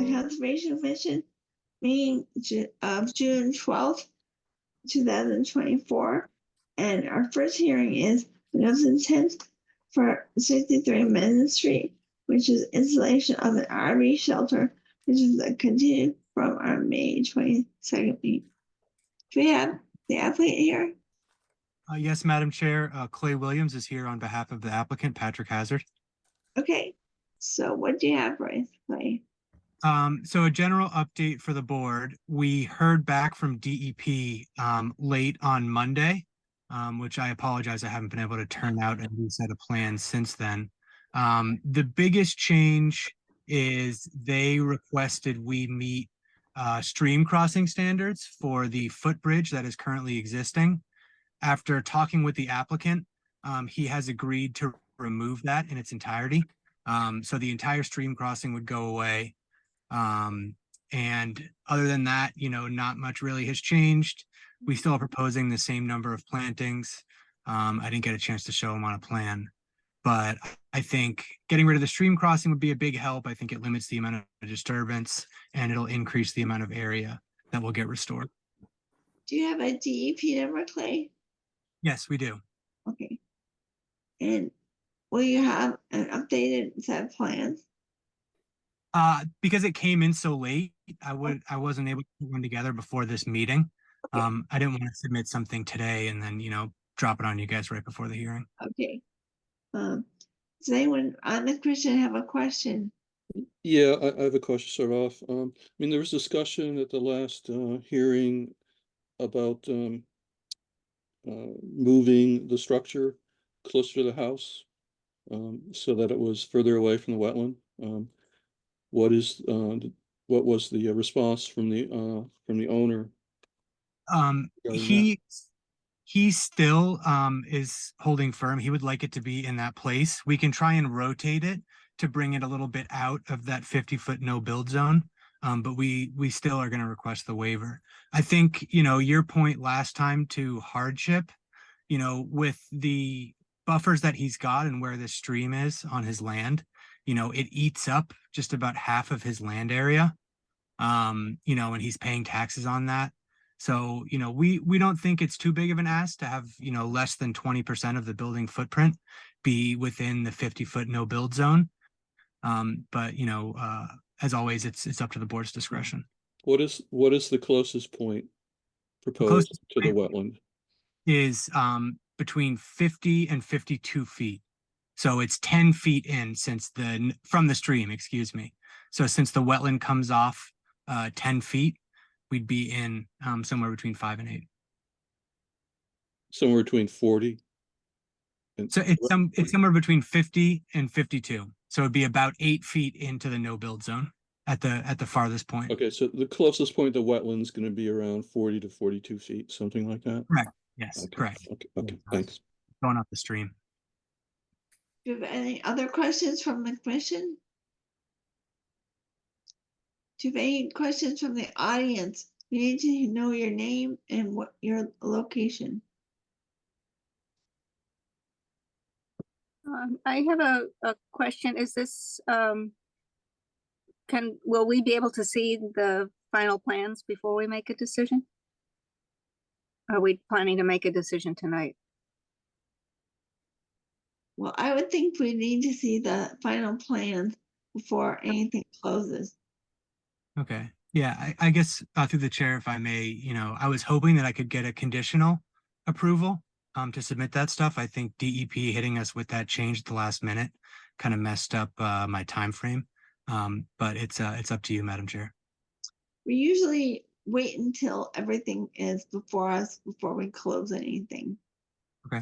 the Conservation Commission meeting of June 12th, 2024. And our first hearing is the notice of intent for 63 Mendon Street, which is installation of an RV shelter, which is a continued from our May 22nd meeting. Do we have the applicant here? Yes, Madam Chair. Clay Williams is here on behalf of the applicant, Patrick Hazard. Okay, so what do you have for us, Clay? So a general update for the board. We heard back from DEP late on Monday, which I apologize, I haven't been able to turn out a new set of plans since then. The biggest change is they requested we meet stream crossing standards for the footbridge that is currently existing. After talking with the applicant, he has agreed to remove that in its entirety. So the entire stream crossing would go away. And other than that, not much really has changed. We still are proposing the same number of plantings. I didn't get a chance to show them on a plan, but I think getting rid of the stream crossing would be a big help. I think it limits the amount of disturbance and it'll increase the amount of area that will get restored. Do you have a DEP number, Clay? Yes, we do. Okay. And will you have an updated set of plans? Because it came in so late, I wasn't able to put one together before this meeting. Okay. I didn't want to submit something today and then, drop it on you guys right before the hearing. Okay. Does anyone on the commission have a question? Yeah, I have a question to start off. There was discussion at the last hearing about moving the structure closer to the house so that it was further away from the wetland. What was the response from the owner? He still is holding firm. He would like it to be in that place. We can try and rotate it to bring it a little bit out of that 50-foot no build zone. But we still are going to request the waiver. I think, your point last time to hardship, with the buffers that he's got and where the stream is on his land, it eats up just about half of his land area. And he's paying taxes on that. So, we don't think it's too big of an ask to have, less than 20% of the building footprint be within the 50-foot no build zone. But, as always, it's up to the board's discretion. What is the closest point proposed to the wetland? Is between 50 and 52 feet. So it's 10 feet in from the stream, excuse me. So since the wetland comes off 10 feet, we'd be in somewhere between 5 and 8. Somewhere between 40. So it's somewhere between 50 and 52. So it'd be about 8 feet into the no build zone at the farthest point. Okay, so the closest point to wetland is going to be around 40 to 42 feet, something like that. Correct. Yes, okay. Correct. Okay, thanks. Going up the stream. Do you have any other questions from the commission? Do you have any questions from the audience? We need to know your name and what your location. I have a question. Is this, will we be able to see the final plans before we make a decision? Are we planning to make a decision tonight? Well, I would think we need to see the final plans before anything closes. Okay. Yeah, I guess through the chair, if I may, I was hoping that I could get a conditional approval to submit that stuff. I think DEP hitting us with that change at the last minute kind of messed up my time frame. But it's up to you, Madam Chair. We usually wait until everything is before us before we close anything. Okay.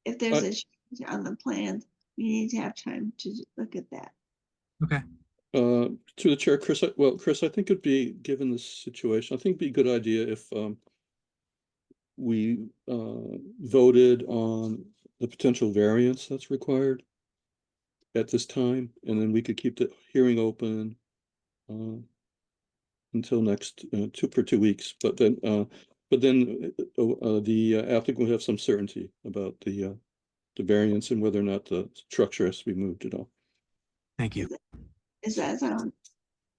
If there's a change on the plans, we need to have time to look at that. Okay. To the chair, Chris. Chris, I think it'd be, given the situation, I think it'd be a good idea if we voted on the potential variance that's required at this time, and then we could keep the hearing open until next 2 weeks. But then the applicant will have some certainty about the variance and whether or not the structure has to be moved at all. Thank you. Does that sound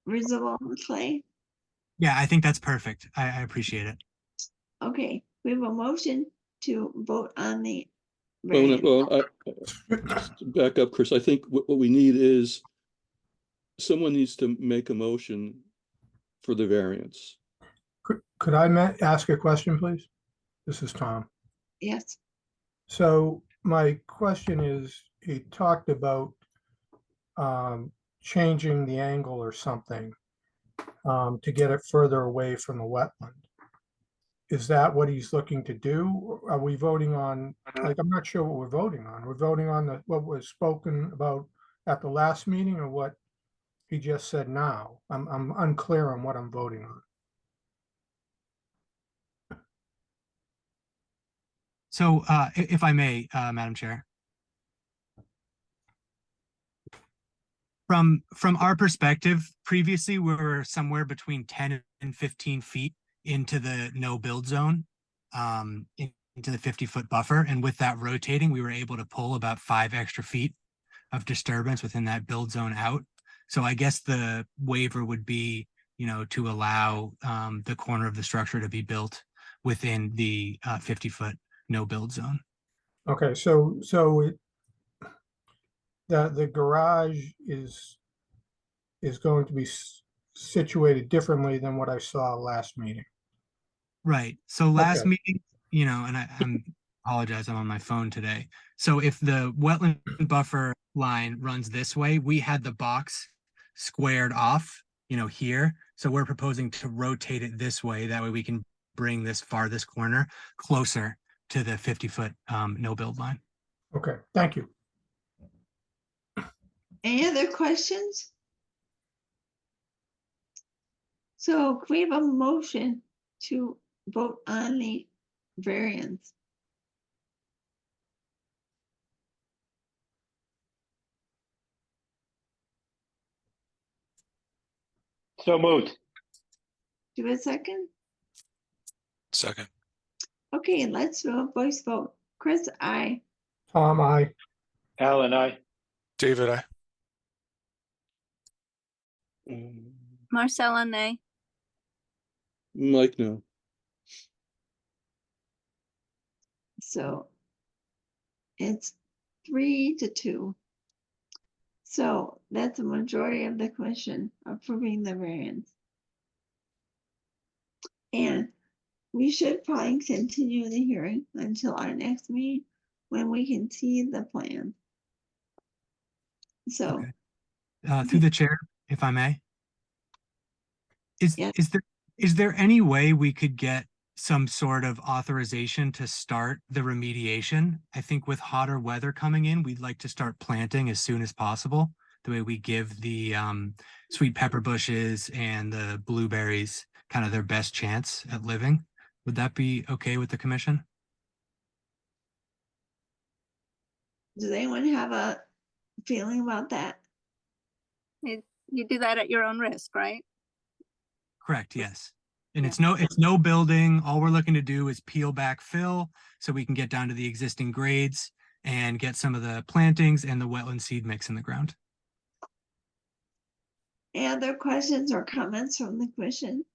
reasonable, Clay? Yeah, I think that's perfect. I appreciate it. Okay, we have a motion to vote on the Oh, no, variance. well, back up, Chris. I think what we need is someone needs to make a motion for the variance. Could I ask a question, please? This is Tom. Yes, So my question is, he talked about changing the angle or something to get it further away from the wetland. Is that what he's looking to do? Or are we voting on, like, I'm not sure what we're voting on. We're voting on what was spoken about at the last meeting or what he just said now? I'm unclear on what I'm voting on. So, if I may, Madam Chair. From our perspective, previously, we were somewhere between 10 and 15 feet into the no build zone, into the 50-foot buffer. And with that rotating, we were able to pull about 5 extra feet of disturbance within that build zone out. So I guess the waiver would be, to allow the corner of the structure to be built within the 50-foot no build zone. Okay, so the garage is going to be situated differently than what I saw last meeting. Right. So last Okay. meeting, and I'm apologize, I'm on my phone today. So if the wetland buffer line runs this way, we had the box squared off, here. So we're proposing to rotate it this way. That way we can bring this farthest corner closer to the 50-foot no build line. Okay, thank you. any other questions? So can we have a motion to vote on the variance? So moved. Do we have a second? Second. Okay, let's do a voice vote. Chris, I. Tom, I. Alan, I. David, I. Marcella, nay. Mike, no. So it's 3-2. So that's a majority of the commission approving the variance. And we should probably continue the hearing until our next meeting when we can see the plan. So, Okay. Through the chair, if I may. Yeah. Is there any way we could get some sort of authorization to start the remediation? I think with hotter weather coming in, we'd like to start planting as soon as possible. The way we give the sweet pepper bushes and the blueberries kind of their best chance at living. Would that be okay with the commission? does anyone have a feeling about that? You do that at your own risk, right? Correct, yes. And Yeah. it's no building. All we're looking to do is peel back fill so we can get down to the existing grades and get some of the plantings and the wetland seed mix in the ground. Any other questions or comments from the commission?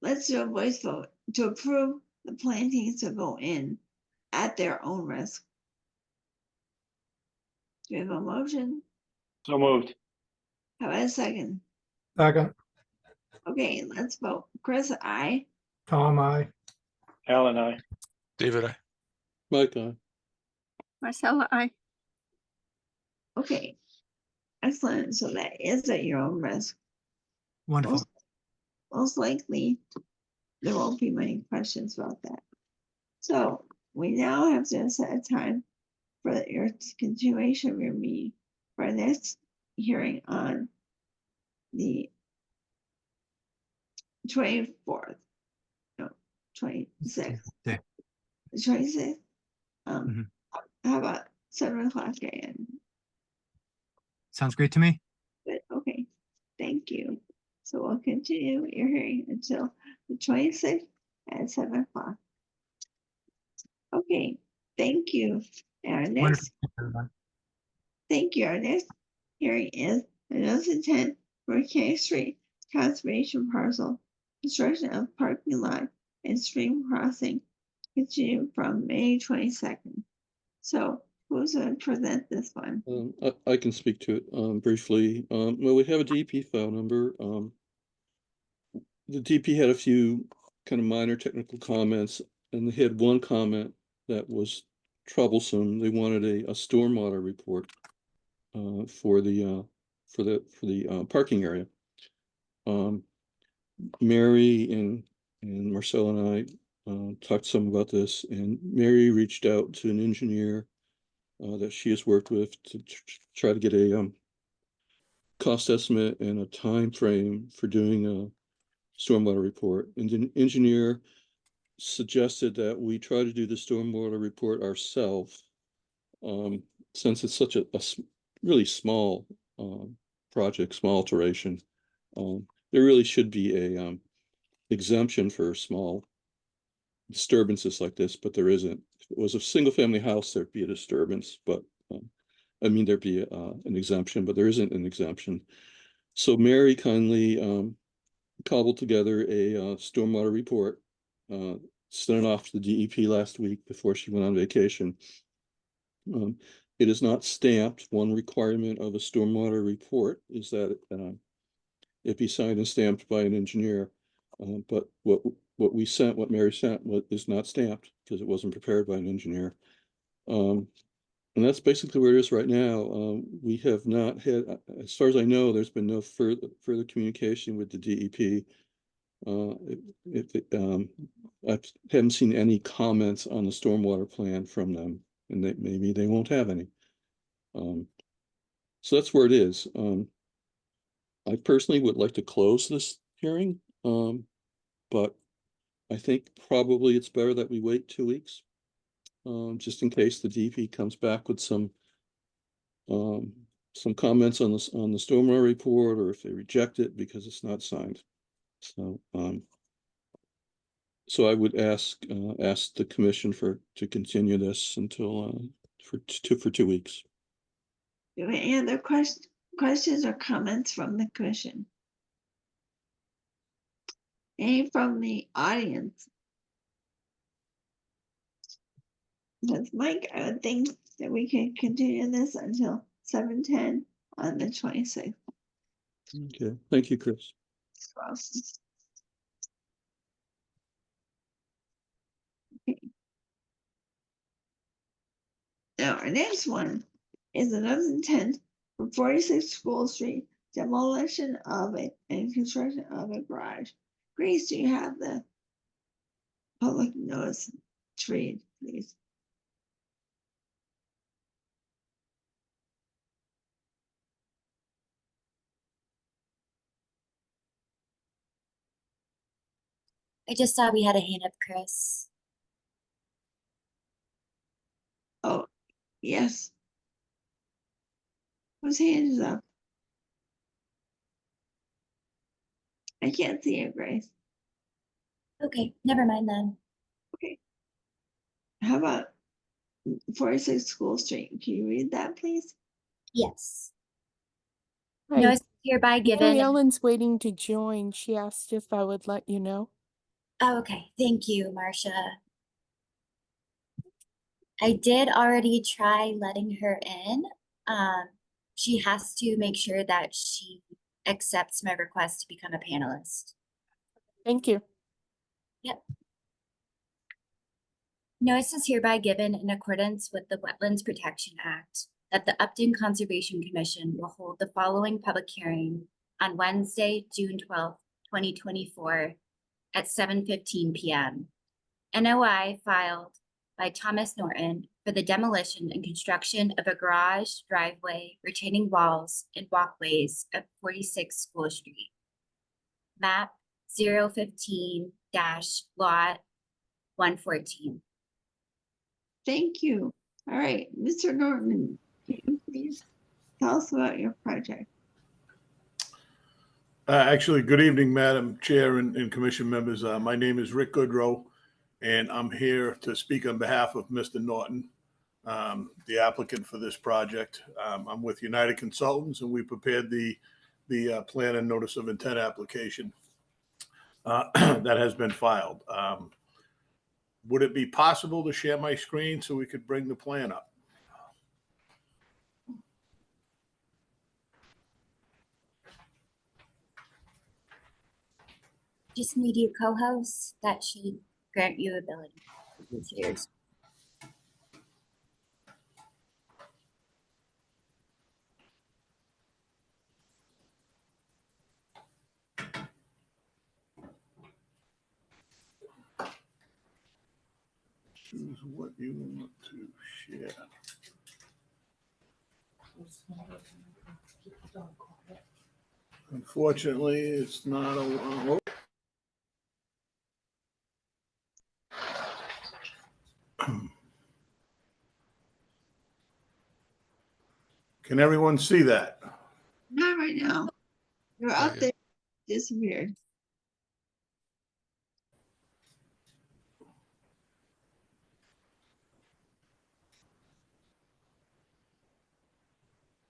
Let's do a voice vote to approve the plantings to go in at their own risk. Do we have a motion? So moved. Have a second? Second. Okay, let's vote. Chris, I. Tom, I. Alan, I. David, I. Mike, I. Marcella, I. Okay. Excellent. So that is at your own risk. Wonderful. Most likely, there won't be many questions about that. So we now have to set a time for your continuation of your meeting for our next hearing on the 24th. No, 26th. Yeah. The 26th. Mhm. How about 7:00 a.m.? Sounds great to me. But okay, thank you. So we'll continue your hearing until the 26th at 7:00. Okay, thank you. Our next, Wonderful. thank you. Our next hearing is a notice of intent for K Street conservation parcel, construction of parking lot and stream crossing continue from May 22nd. So who's going to present this one? I can speak to it briefly. Well, we have a DEP file number. The DEP had a few kind of minor technical comments, and they had one comment that was troublesome. They wanted a stormwater report for the parking area. Mary and Marcel and I talked some about this, and Mary reached out to an engineer that she has worked with to try to get a cost estimate and a time frame for doing a stormwater report. And the engineer suggested that we try to do the stormwater report ourselves, since it's such a really small project, small alteration. There really should be a exemption for small disturbances like this, but there isn't. If it was a single family house, there'd be a disturbance, but I mean, there'd be an exemption, but there isn't an exemption. So Mary kindly cobbled together a stormwater report, sent it off to the DEP last week before she went on vacation. It is not stamped. One requirement of a stormwater report is that it be signed and stamped by an engineer. But what Mary sent is not stamped because it wasn't prepared by an engineer. And that's basically where it is right now. We have not had, as far as I know, there's been no further communication with the DEP. I haven't seen any comments on the stormwater plan from them, and maybe they won't have any. So that's where it is. I personally would like to close this hearing, but I think probably it's better that we wait 2 weeks, just in case the DEP comes back with some comments on the stormwater report, or if they reject it because it's not signed. So I would ask the commission to continue this until for 2 weeks. Do we have any other questions or comments from the commission? Any from the audience? That's Mike. I would think that we can continue this until 7:10 on the 26th. Okay, thank you, Chris. Okay. Now our next one is another intent for 46 School Street, demolition of it and construction of a garage. Grace, do you have the public notice to read, please? I just saw we had a hand up, Chris. Oh, yes. Whose hand is up? I can't see it, Grace. Okay, never mind then. How about 46 School Street? Can you read that, please? Yes. Hi. Notice hereby given. Mary Ellen's waiting to join. She asked if I would let you know. Oh, okay, thank you, Marcia. I did already try letting her in. She has to make sure that she accepts my request to become a panelist. Thank you. Yep. Notice is hereby given in accordance with the Wetlands Protection Act that the Upton Conservation Commission will hold the following public hearing on Wednesday, June 12th, 2024 at 7:15 p.m. NOI filed by Thomas Norton for the demolition and construction of a garage, driveway, retaining walls, and walkways at 46 School Street. Map 015-lot 114. Thank you. All right, Mr. Norton, can you please tell us about your project? Actually, good evening, Madam Chair and Commission members. My name is Rick Goodrow, and I'm here to speak on behalf of Mr. Norton. the applicant for this project. I'm with United Consultants, and we prepared the plan and notice of intent application that has been filed. Would it be possible to share my screen so we could bring the plan up? Just need your co-host. That should grant you ability. It's yours. Choose what you want to share. Unfortunately, it's not a. Can everyone see that? Not right now. You're Not up yet. there, disappeared.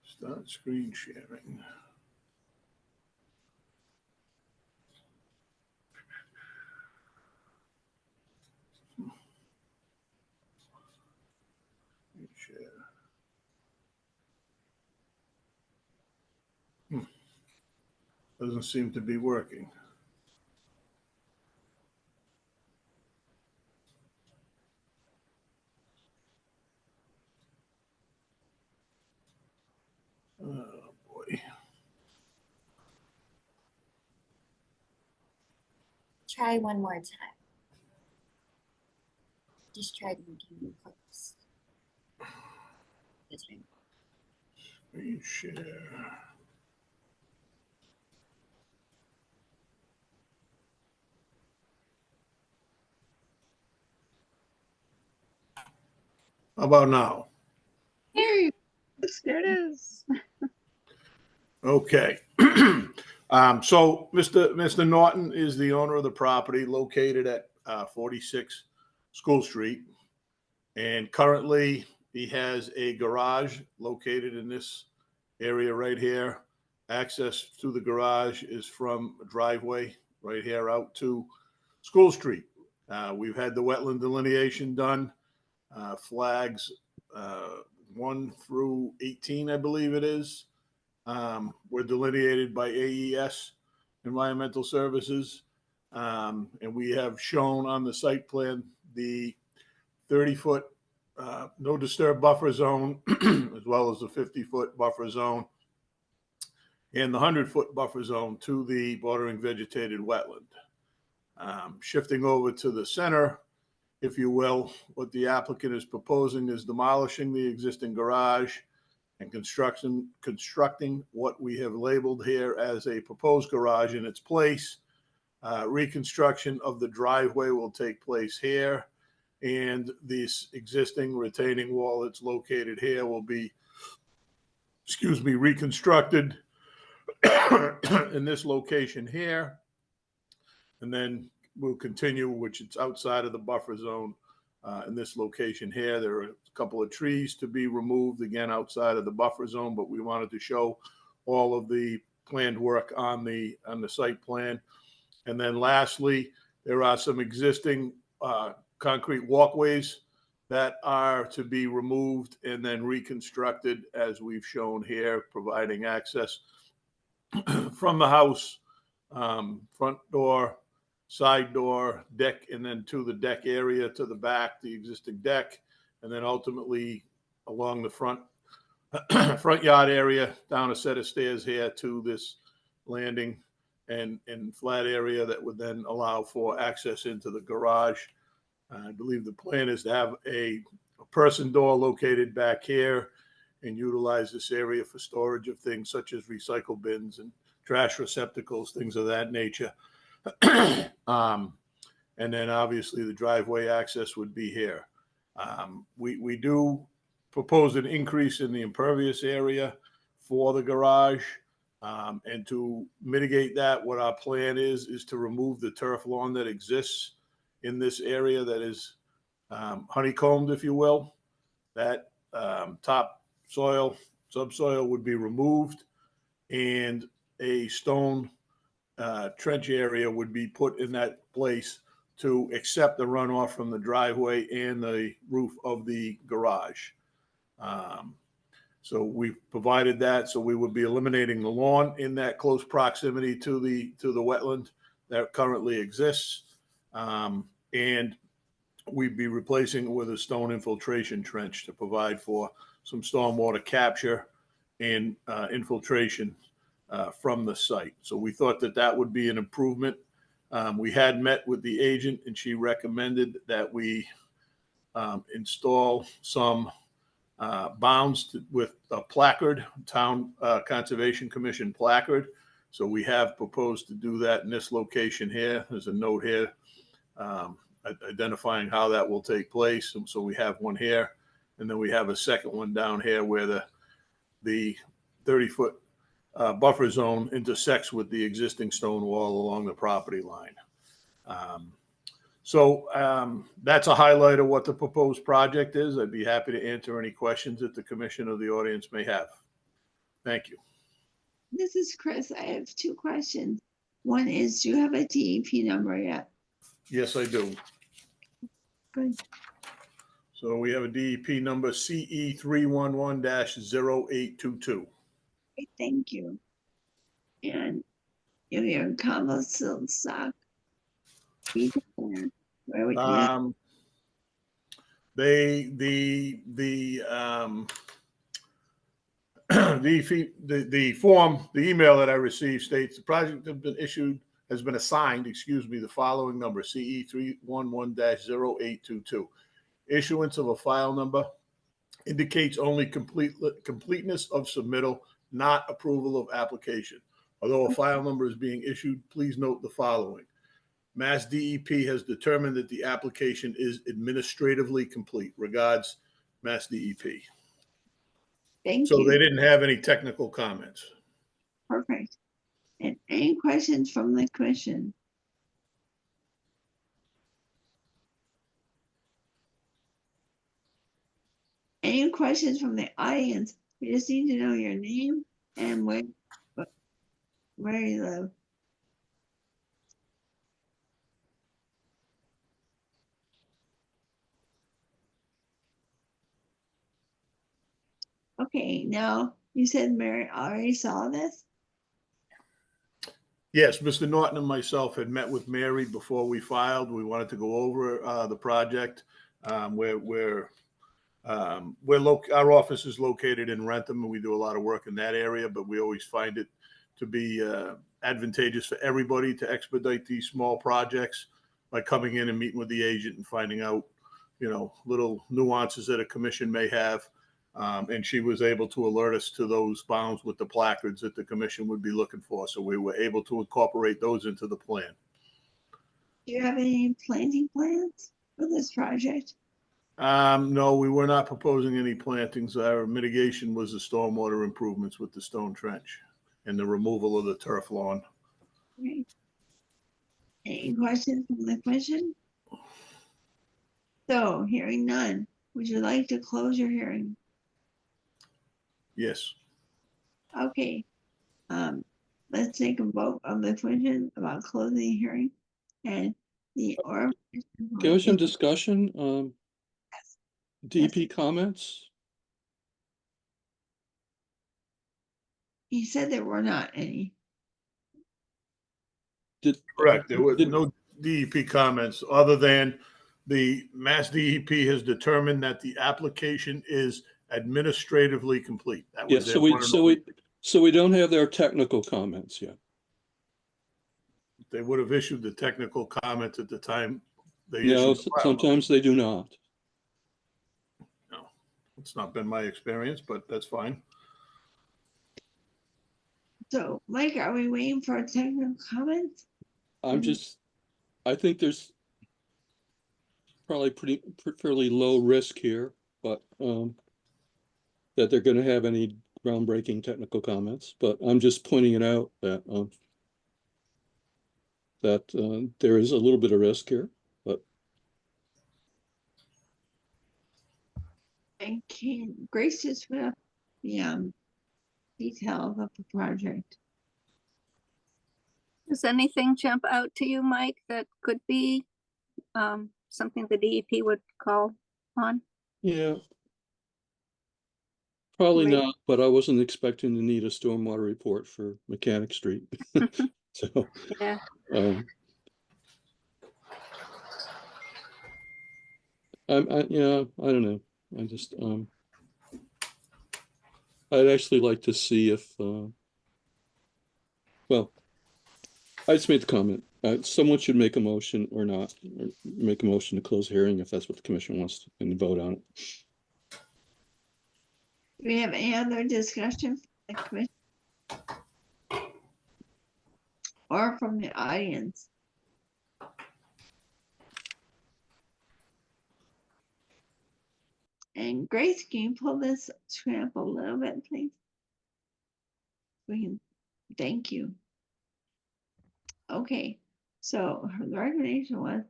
Start screen sharing. Share. Doesn't seem to be working. Oh boy. Try one more time. Just try making you close. That's right. Screen share. How about now? There There it is. Okay. So Mr. Norton is the owner of the property located at 46 School Street. And currently he has a garage located in this area right here. Access to the garage is from a driveway right here out to School Street. We've had the wetland delineation done, flags 1 through 18, I believe it is. Were delineated by AES Environmental Services. And we have shown on the site plan the 30-foot no disturb buffer zone, as well as the 50-foot buffer zone and the 100-foot buffer zone to the bordering vegetated wetland. Shifting over to the center, if you will, what the applicant is proposing is demolishing the existing garage and constructing what we have labeled here as a proposed garage in its place. Reconstruction of the driveway will take place here, and this existing retaining wall that's located here will be, reconstructed in this location here. And then we'll continue, which it's outside of the buffer zone. In this location here, there are a couple of trees to be removed, again, outside of the buffer zone, but we wanted to show all of the planned work on the site plan. And then lastly, there are some existing concrete walkways that are to be removed and then reconstructed as we've shown here, providing access from the house, front door, side door, deck, and then to the deck area to the back, the existing deck, and then ultimately along the front yard area, down a set of stairs here to this landing and flat area that would then allow for access into the garage. I believe the plan is to have a person door located back here and utilize this area for storage of things such as recycle bins and trash receptacles, things of that nature. And then obviously the driveway access would be here. We do propose an increase in the impervious area for the garage. And to mitigate that, what our plan is to remove the turf lawn that exists in this area that is honeycombed, if you will. that top soil, subsoil would be removed, and a stone trench area would be put in that place to accept the runoff from the driveway and the roof of the garage. So we provided that, so we would be eliminating the lawn in that close proximity to the wetland that currently exists. And we'd be replacing it with a stone infiltration trench to provide for some stormwater capture and infiltration from the site. So we thought that that would be an improvement. We had met with the agent, and she recommended that we install some bounds with a placard, Town Conservation Commission placard. So we have proposed to do that in this location here. There's a note here identifying how that will take place. And so we have one here, and then we have a second one down here where the 30-foot buffer zone intersects with the existing stone wall along the property line. So that's a highlight of what the proposed project is. I'd be happy to answer any questions that the commission or the audience may have. Thank you. This is Chris. I have two questions. One is, do you have a DEP number yet? Yes, I do. Good. So we have a DEP number CE 311-0822. Great, thank you. And your combo silk sock. Where would you at? The form, the email that I received states the project has been assigned, the following number, CE 311-0822. Issuance of a file number indicates only completeness of submittal, not approval of application. Although a file number is being issued, please note the following. Mass DEP has determined that the application is administratively complete. Regards, Mass DEP. Thank So you. they didn't have any technical comments. Perfect. And any questions from the commission? Any questions from the audience? We just need to know your name and where you live. Okay, now you said Mary already saw this? Yes, Mr. Norton and myself had met with Mary before we filed. We wanted to go over the project. Our office is located in Rentham, and we do a lot of work in that area, but we always find it to be advantageous for everybody to expedite these small projects by coming in and meeting with the agent and finding out, little nuances that a commission may have. And she was able to alert us to those bounds with the placards that the commission would be looking for. So we were able to incorporate those into the plan. Do you have any planting plans for this project? No, we were not proposing any plantings. Our mitigation was the stormwater improvements with the stone trench and the removal of the turf lawn. Okay. Any questions from the commission? So, hearing none, would you like to close your hearing? Yes. Okay. Let's take a vote on the question about closing the hearing and the or. Can we have some discussion? DEP comments? He said there were not any. Correct. There was no DEP comments other than the Mass DEP has determined that the application is administratively complete. That was So we don't have their technical comments yet. They would have issued the technical comments at the time they No, issued the file. sometimes they do not. No, it's not been my experience, but that's fine. So, Mike, are we waiting for technical comments? I think there's probably fairly low risk here, but that they're going to have any groundbreaking technical comments. But I'm just pointing it out that there is a little bit of risk here. But And Grace just put up the details of the project. Does anything jump out to you, Mike, that could be something the DEP would call on? Yeah. Probably Maybe. not, but I wasn't expecting to need a stormwater report for Mechanic Street. So, Yeah, yeah, I don't know. I just, I'd actually like to see if, well, I just made the comment. Someone should make a motion or not, or make a motion to close the hearing if that's what the commission wants to, and vote on it. Do we have any other discussion from the commission? Or from the audience? And Grace, can you pull this screen up a little bit, please? Thank you. Okay, so the recommendation was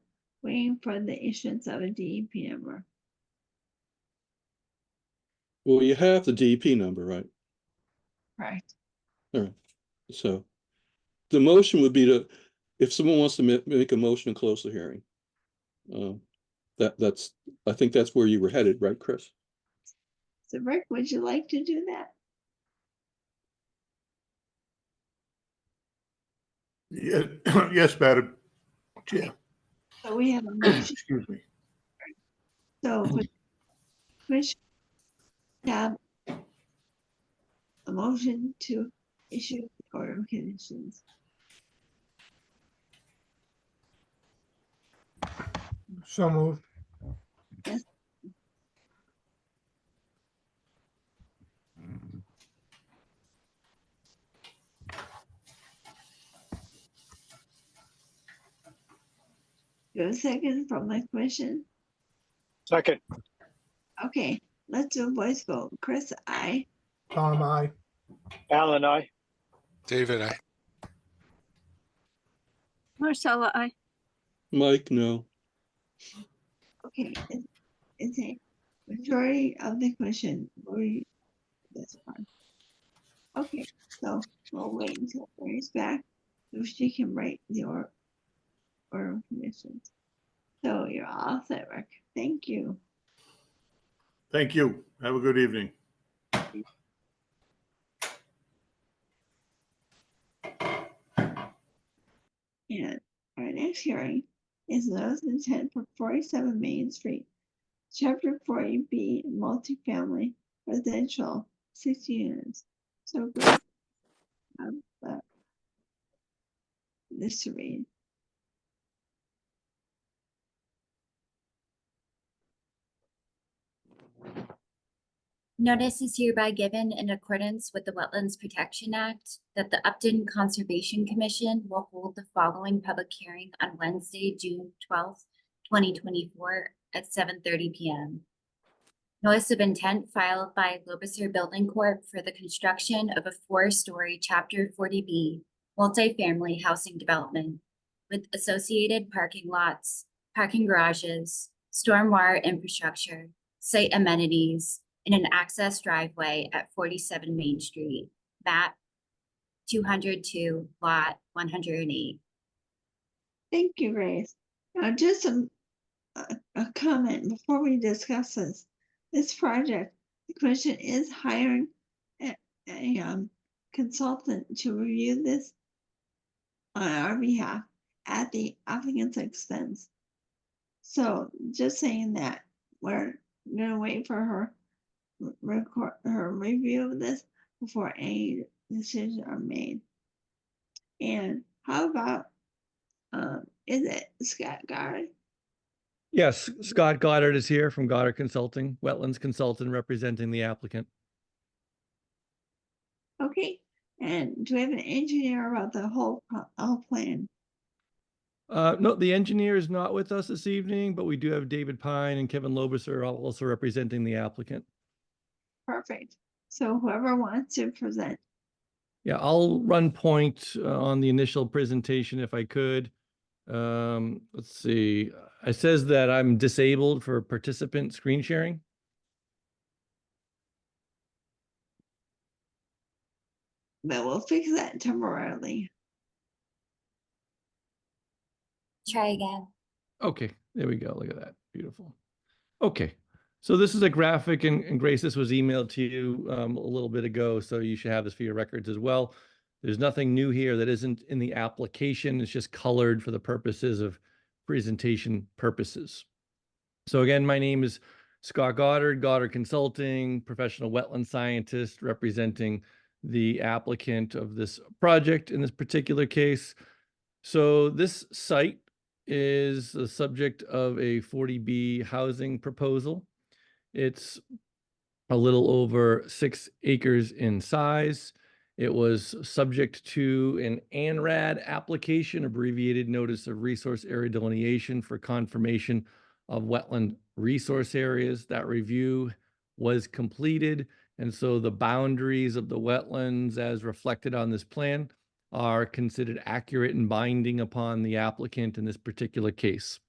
waiting for the issuance of a DEP number. Well, you have the DEP number, right? Right. All right. So the motion would be to, if someone wants to make a motion to close the hearing. That's, I think that's where you were headed, right, Chris? So Rick, would you like to do that? Yeah, yes, Madam Chair. So we have a motion. Excuse me. So for commission, have a motion to issue the order of conditions. So moved. Yes. Do a second from the commission? Second. Okay, let's do a voice vote. Chris, aye. Tom, I. Alan, I. David, I. Marcella, I. Mike, no. Okay, it's a majority of the commission voting this one. Okay, so we'll wait until Mary's back so she can write the order of conditions. So you're all set, Rick. Thank you. Thank you. Have a good evening. And our next hearing is notice of intent for 47 Main Street, Chapter 40B, multifamily residential, 60 units. So great. This to read. Notice is hereby given in accordance with the Wetlands Protection Act that the Upton Conservation Commission will hold the following public hearing on Wednesday, June 12th, 2024 at 7:30 p.m. Notice of intent filed by Lobisher Building Corp. For the construction of a 4-story Chapter 40B multifamily housing development with associated parking lots, parking garages, stormwater infrastructure, site amenities, in an access driveway at 47 Main Street, map 202, lot 108. Thank you, Grace. Now, just a comment before we discuss this project. The commission is hiring a consultant to review this on our behalf at the applicant's expense. So just saying that we're gonna wait for her review of this before any decisions are made. And how about is it Scott Goddard? Yes, Scott Goddard is here from Goddard Consulting, wetlands consultant representing the applicant. Okay, and do we have an engineer about the whole plan? No, the engineer is not with us this evening, but we do have David Pine and Kevin Lobisher also representing the applicant. Perfect. So whoever wants to present. Yeah, I'll run point on the initial presentation if I could. Let's see. It says that I'm disabled for participant screen sharing. but we'll fix that temporarily. Try again. Okay, there we go. Look at that. Beautiful. Okay, so this is a graphic, and Grace, this was emailed to you a little bit ago, so you should have this for your records as well. There's nothing new here that isn't in the application. It's just colored for the purposes of presentation purposes. So again, my name is Scott Goddard, Goddard Consulting, professional wetland scientist representing the applicant of this project in this particular case. So this site is the subject of a 40B housing proposal. It's a little over 6 acres in size. It was subject to an ANRAD application, abbreviated Notice of Resource Area Delineation, for confirmation of wetland resource areas. That review was completed, and so the boundaries of the wetlands as reflected on this plan are considered accurate and binding upon the applicant in this particular case.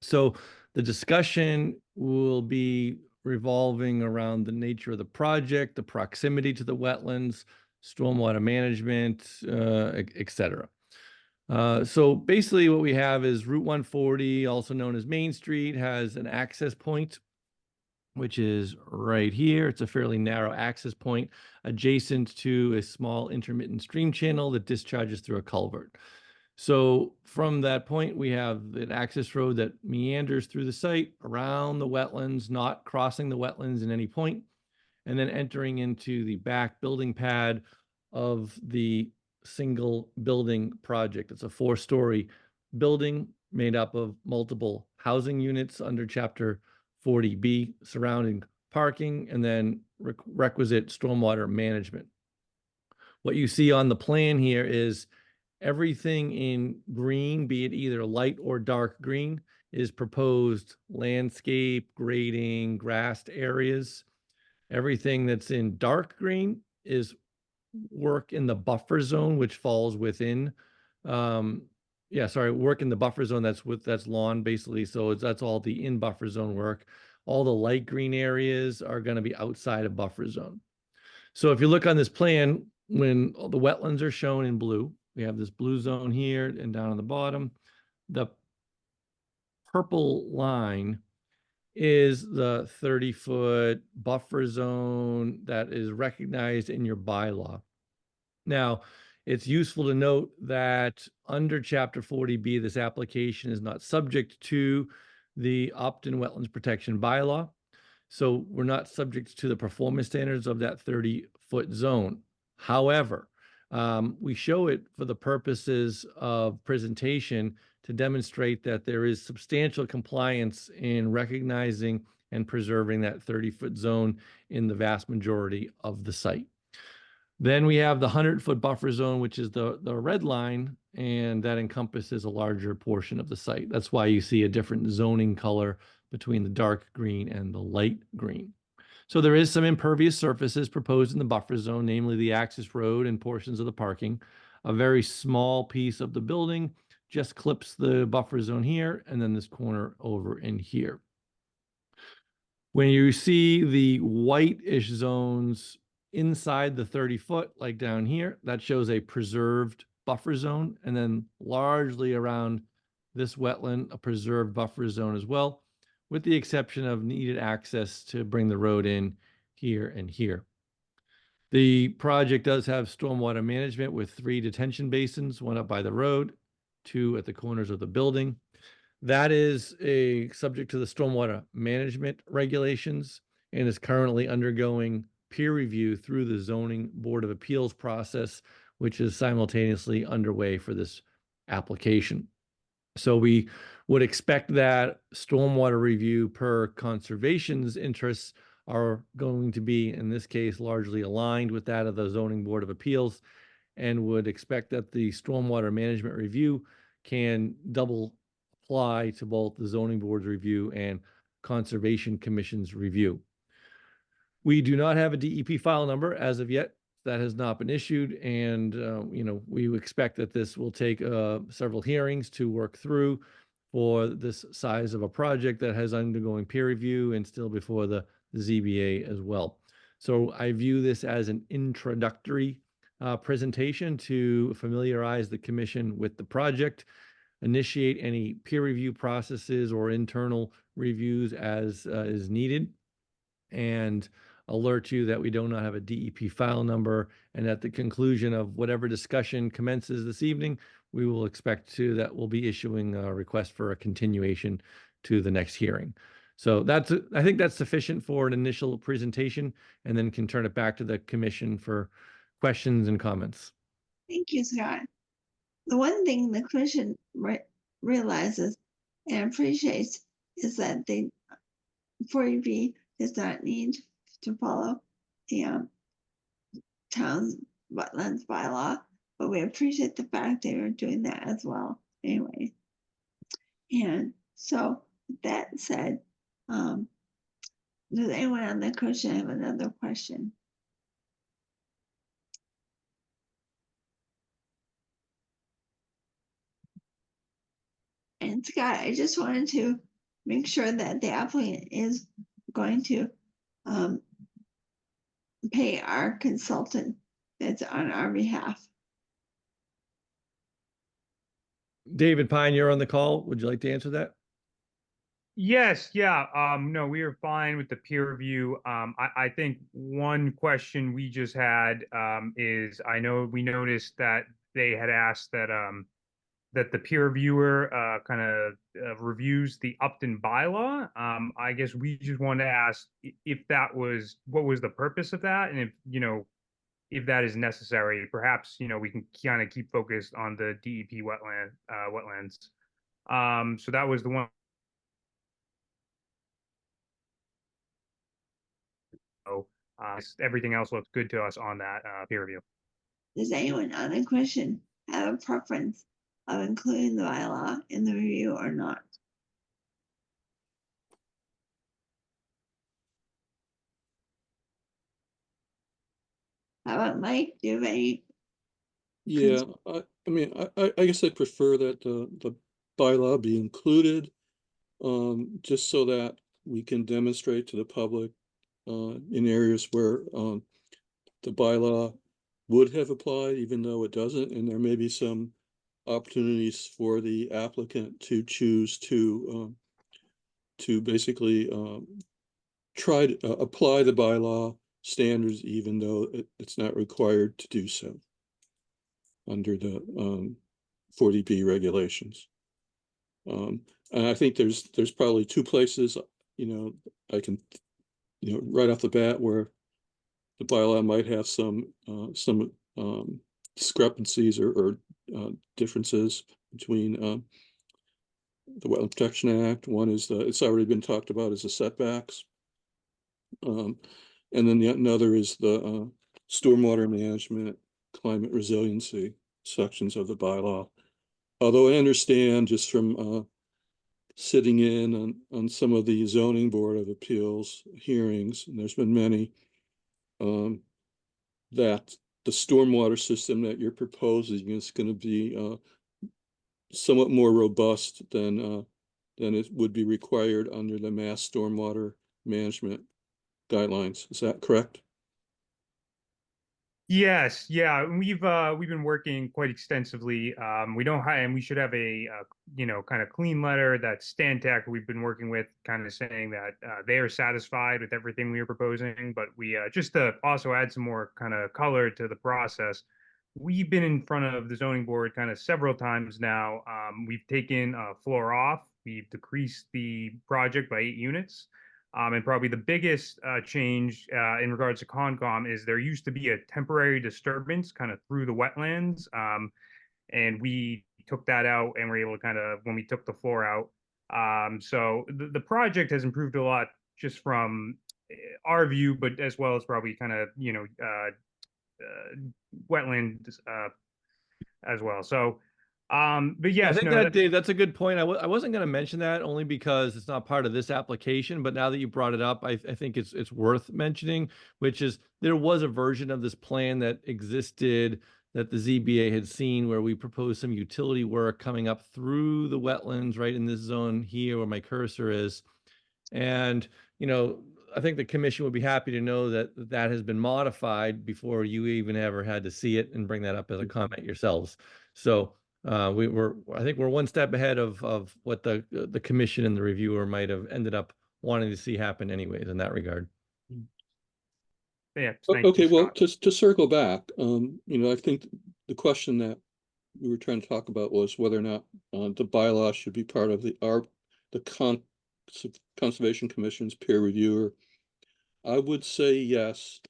So the discussion will be revolving around the nature of the project, the proximity to the wetlands, stormwater management, et cetera. So basically what we have is Route 140, also known as Main Street, has an access point, which is right here. It's a fairly narrow access point adjacent to a small intermittent stream channel that discharges through a culvert. So from that point, we have an access road that meanders through the site around the wetlands, not crossing the wetlands at any point, and then entering into the back building pad of the single building project. It's a 4-story building made up of multiple housing units under Chapter 40B, surrounding parking, and then requisite stormwater management. What you see on the plan here is everything in green, be it either light or dark green, is proposed landscape, grading, grassed areas. Everything that's in dark green is work in the buffer zone, which falls within, work in the buffer zone that's lawn basically. So that's all the in buffer zone work. All the light green areas are going to be outside of buffer zone. So if you look on this plan, when all the wetlands are shown in blue, we have this blue zone here and down on the bottom. The purple line is the 30-foot buffer zone that is recognized in your bylaw. Now, it's useful to note that under Chapter 40B, this application is not subject to the Upton Wetlands Protection Bylaw. So we're not subject to the performance standards of that 30-foot zone. However, we show it for the purposes of presentation to demonstrate that there is substantial compliance in recognizing and preserving that 30-foot zone in the vast majority of the site. Then we have the 100-foot buffer zone, which is the red line, and that encompasses a larger portion of the site. That's why you see a different zoning color between the dark green and the light green. So there is some impervious surfaces proposed in the buffer zone, namely the access road and portions of the parking. A very small piece of the building just clips the buffer zone here, and then this corner over in here. When you see the whitish zones inside the 30-foot, like down here, that shows a preserved buffer zone, and then largely around this wetland, a preserved buffer zone as well, with the exception of needed access to bring the road in here and here. The project does have stormwater management with 3 detention basins, 1 up by the road, 2 at the corners of the building. That is subject to the stormwater management regulations and is currently undergoing peer review through the Zoning Board of Appeals process, which is simultaneously underway for this application. So we would expect that stormwater review per conservation's interests are going to be, in this case, largely aligned with that of the Zoning Board of Appeals, and would expect that the stormwater management review can double apply to both the Zoning Board's review and Conservation Commission's review. We do not have a DEP file number as of yet. That has not been issued, and we expect that this will take several hearings to work through for this size of a project that has undergoing peer review and still before the ZBA as well. So I view this as an introductory presentation to familiarize the commission with the project, initiate any peer review processes or internal reviews as is needed, and alert you that we do not have a DEP file number, and at the conclusion of whatever discussion commences this evening, we will expect that we'll be issuing a request for a continuation to the next hearing. So I think that's sufficient for an initial presentation, and then can turn it back to the commission for questions and comments. Thank you, Scott. The one thing the commission realizes and appreciates is that 40B does not need to follow the town's wetlands bylaw, but we appreciate the fact they are doing that as well anyway. And so with that said, does anyone on the commission have another question? And Scott, I just wanted to make sure that the applicant is going to pay our consultant that's on our behalf. David Pine, you're on the call. Would you like to answer that? Yes, yeah. No, we are fine with the peer review. I think one question we just had is, I know we noticed that they had asked that that the peer reviewer kind of reviews the Upton bylaw. I guess we just wanted to ask if that was, what was the purpose of that, and if, you know, if that is necessary, perhaps, you know, we can kind of keep focused on the DEP wetlands. So that was the one. So everything else looks good to us on that peer review. Does anyone on the question have a preference of including the bylaw in the review or not? How about Mike? Do you have any? Yeah, I mean, I guess I prefer that the bylaw be included, just so that we can demonstrate to the public in areas where the bylaw would have applied, even though it doesn't, and there may be some opportunities for the applicant to choose to basically try to apply the bylaw standards, even though it's not required to do so under the 40B regulations. And I think there's probably two places, you know, I can, you know, right off the bat where the bylaw might have some discrepancies or differences between the Wetland Protection Act. One is it's already been talked about as the setbacks. And then another is the stormwater management, climate resiliency sections of the bylaw. Although I understand just from sitting in on some of the zoning board of appeals hearings, and there's been many, that the stormwater system that you're proposing is going to be somewhat more robust than it would be required under the Mass Stormwater Management guidelines. Is that correct? Yes, yeah, we've been working quite extensively. We don't have, and we should have a you know, kind of clean letter that Stantec we've been working with, kind of saying that they are satisfied with everything we are proposing. But we just to also add some more kind of color to the process, we've been in front of the zoning board kind of several times now. We've taken a floor off. We've decreased the project by 8 units. And probably the biggest change in regards to Concom is there used to be a temporary disturbance kind of through the wetlands. And we took that out and were able to kind of, when we took the floor out. So the project has improved a lot just from our view, but as well as probably kind of, you know, wetland as well. So but yes, I think that, Dave, that's a good point. I wasn't going to mention that only because it's not part of this application, but now that you brought it up, I think it's worth mentioning, which is there was a version of this plan that existed that the ZBA had seen where we proposed some utility work coming up through the wetlands right in this zone here where my cursor is. And, you know, I think the commission would be happy to know that that has been modified before you even ever had to see it and bring that up as a comment yourselves. So I think we're one step ahead of what the commission and the reviewer might have ended up wanting to see happen anyways in that regard. Yeah. thank you, Okay, well, Scott. to circle back, I think the question that we were trying to talk about was whether or not the bylaw should be part of the Conservation Commission's peer reviewer. I would say yes.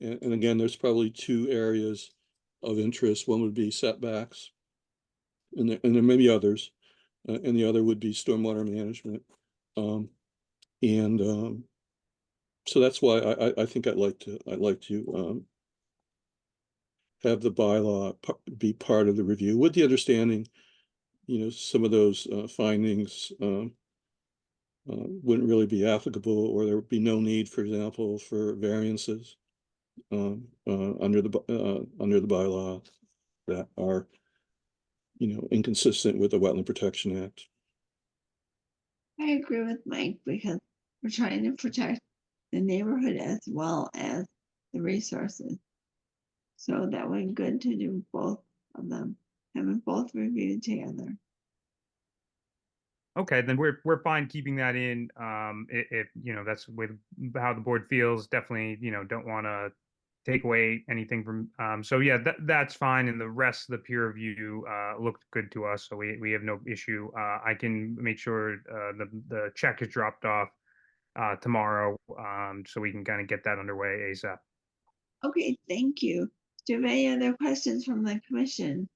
And again, there's probably two areas of interest. One would be setbacks, and there may be others, and the other would be stormwater management. So that's why I think I'd like to have the bylaw be part of the review, with the understanding, some of those findings wouldn't really be applicable, or there would be no need, for example, for variances under the bylaw that are, inconsistent with the Wetland Protection Act. I agree with Mike because we're trying to protect the neighborhood as well as the resources. So that would be good to do both of them, have them both reviewed together. Okay, then we're fine keeping that in. If that's with how the board feels, definitely, don't want to take away anything from. So yeah, that's fine. And the rest of the peer review looked good to us, so we have no issue. I can make sure the check is dropped off tomorrow, so we can kind of get that underway ASAP. Okay, thank you. Do you have any other questions from the commission?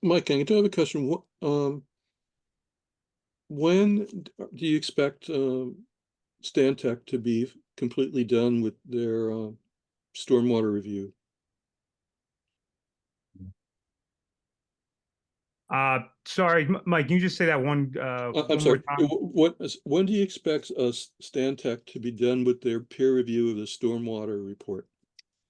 Mike, I do have a question. When do you expect Stantec to be completely done with their stormwater review? Sorry, Mike, can you just say that one I'm more sorry. time? When do you expect Stantec to be done with their peer review of the stormwater report?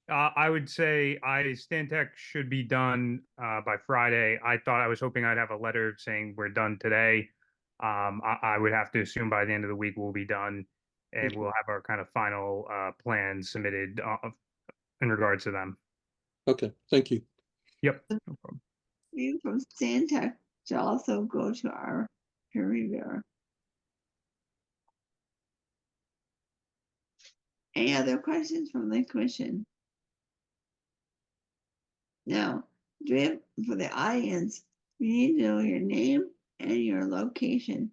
I would say Stantec should be done by Friday. I was hoping I'd have a letter saying we're done today. I would have to assume by the end of the week we'll be done, and we'll have our kind of final plans submitted in regards to them. Okay, thank you. Yep, no problem. Review from Stantec should also go to our peer reviewer. Any other questions from the commission? Now, for the audience, we need to know your name and your location.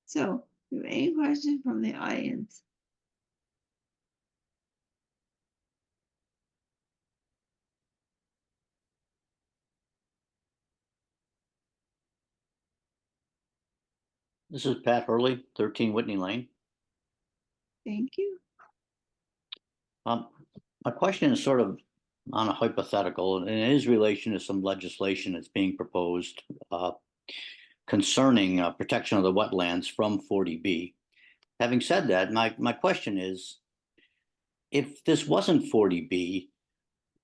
So, do you have any questions from the audience? This is Pat Hurley, 13 Whitney Lane. Thank you. My question is sort of on a hypothetical, and it is relation to some legislation that's being proposed concerning protection of the wetlands from 40B. Having said that, my question is, if this wasn't 40B,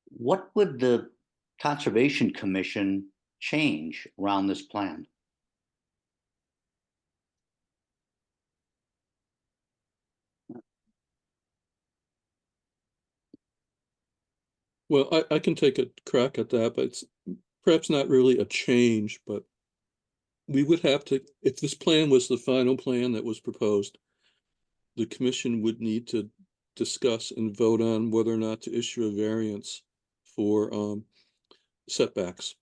what would the Conservation Commission change around this plan? Well, I can take a crack at that, but it's perhaps not really a change, but we would have to, if this plan was the final plan that was proposed, the commission would need to discuss and vote on whether or not to issue a variance for setbacks.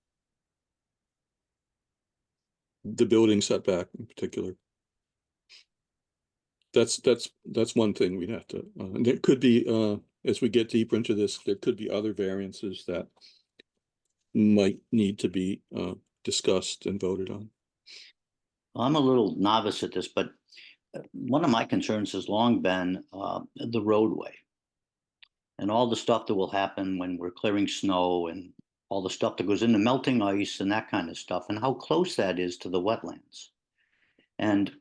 The building setback in particular. That's one thing we'd have to, and there could be, as we get deeper into this, there could be other variances that might need to be discussed and voted on. I'm a little novice at this, but one of my concerns has long been the roadway and all the stuff that will happen when we're clearing snow and all the stuff that goes into melting ice and that kind of stuff, and how close that is to the wetlands. And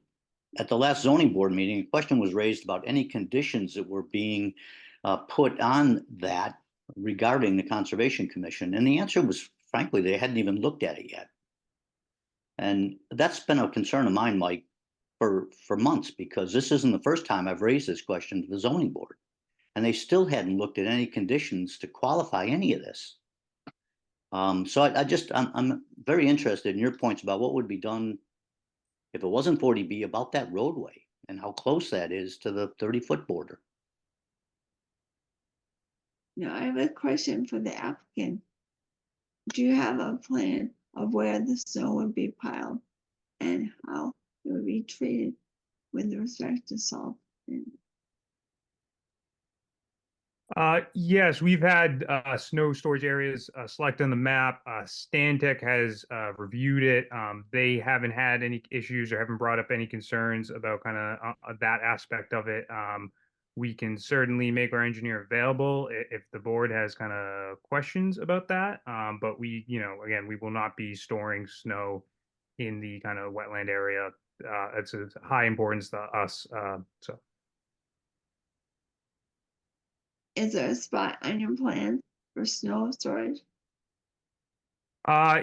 at the last zoning board meeting, a question was raised about any conditions that were being put on that regarding the Conservation Commission. And the answer was, frankly, they hadn't even looked at it yet. And that's been a concern of mine, Mike, for months, because this isn't the first time I've raised this question to the zoning board. And they still hadn't looked at any conditions to qualify any of this. So I'm very interested in your points about what would be done if it wasn't 40B about that roadway and how close that is to the 30-foot border. Now, I have a question for the applicant. Do you have a plan of where the snow would be piled and how it would be treated with respect to salt? Yes, we've had snow storage areas selected on the map. Stantec has reviewed it. They haven't had any issues or haven't brought up any concerns about kind of that aspect of it. We can certainly make our engineer available if the board has kind of questions about that. But we, again, we will not be storing snow in the kind of wetland area. It's a high importance to us. So. Is there a spot on your plan for snow storage?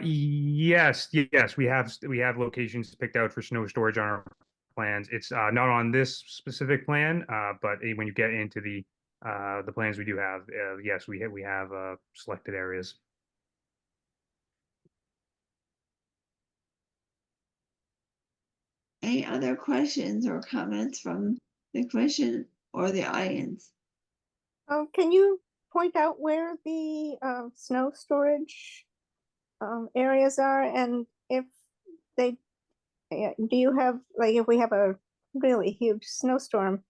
Yes, we have locations picked out for snow storage on our plans. It's not on this specific plan, but when you get into the plans we do have, yes, we have selected areas. Any other questions or comments from the commission or the audience? Can you point out where the snow storage areas are, and if they do you have, like, if we have a really huge snowstorm,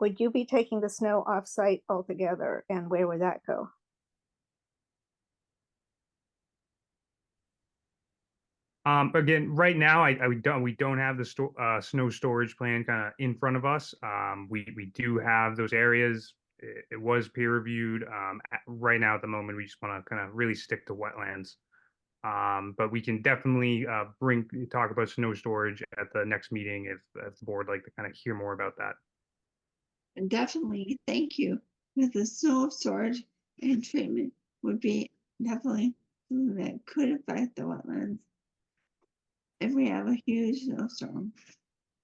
would you be taking the snow off-site altogether, and where would that go? Again, right now, we don't have the snow storage plan kind of in front of us. We do have those areas. It was peer reviewed. Right now, at the moment, we just want to kind of really stick to wetlands. But we can definitely talk about snow storage at the next meeting if the board would like to kind of hear more about that. And definitely, thank you. Because the snow storage and treatment would be definitely something that could affect the wetlands if we have a huge snowstorm.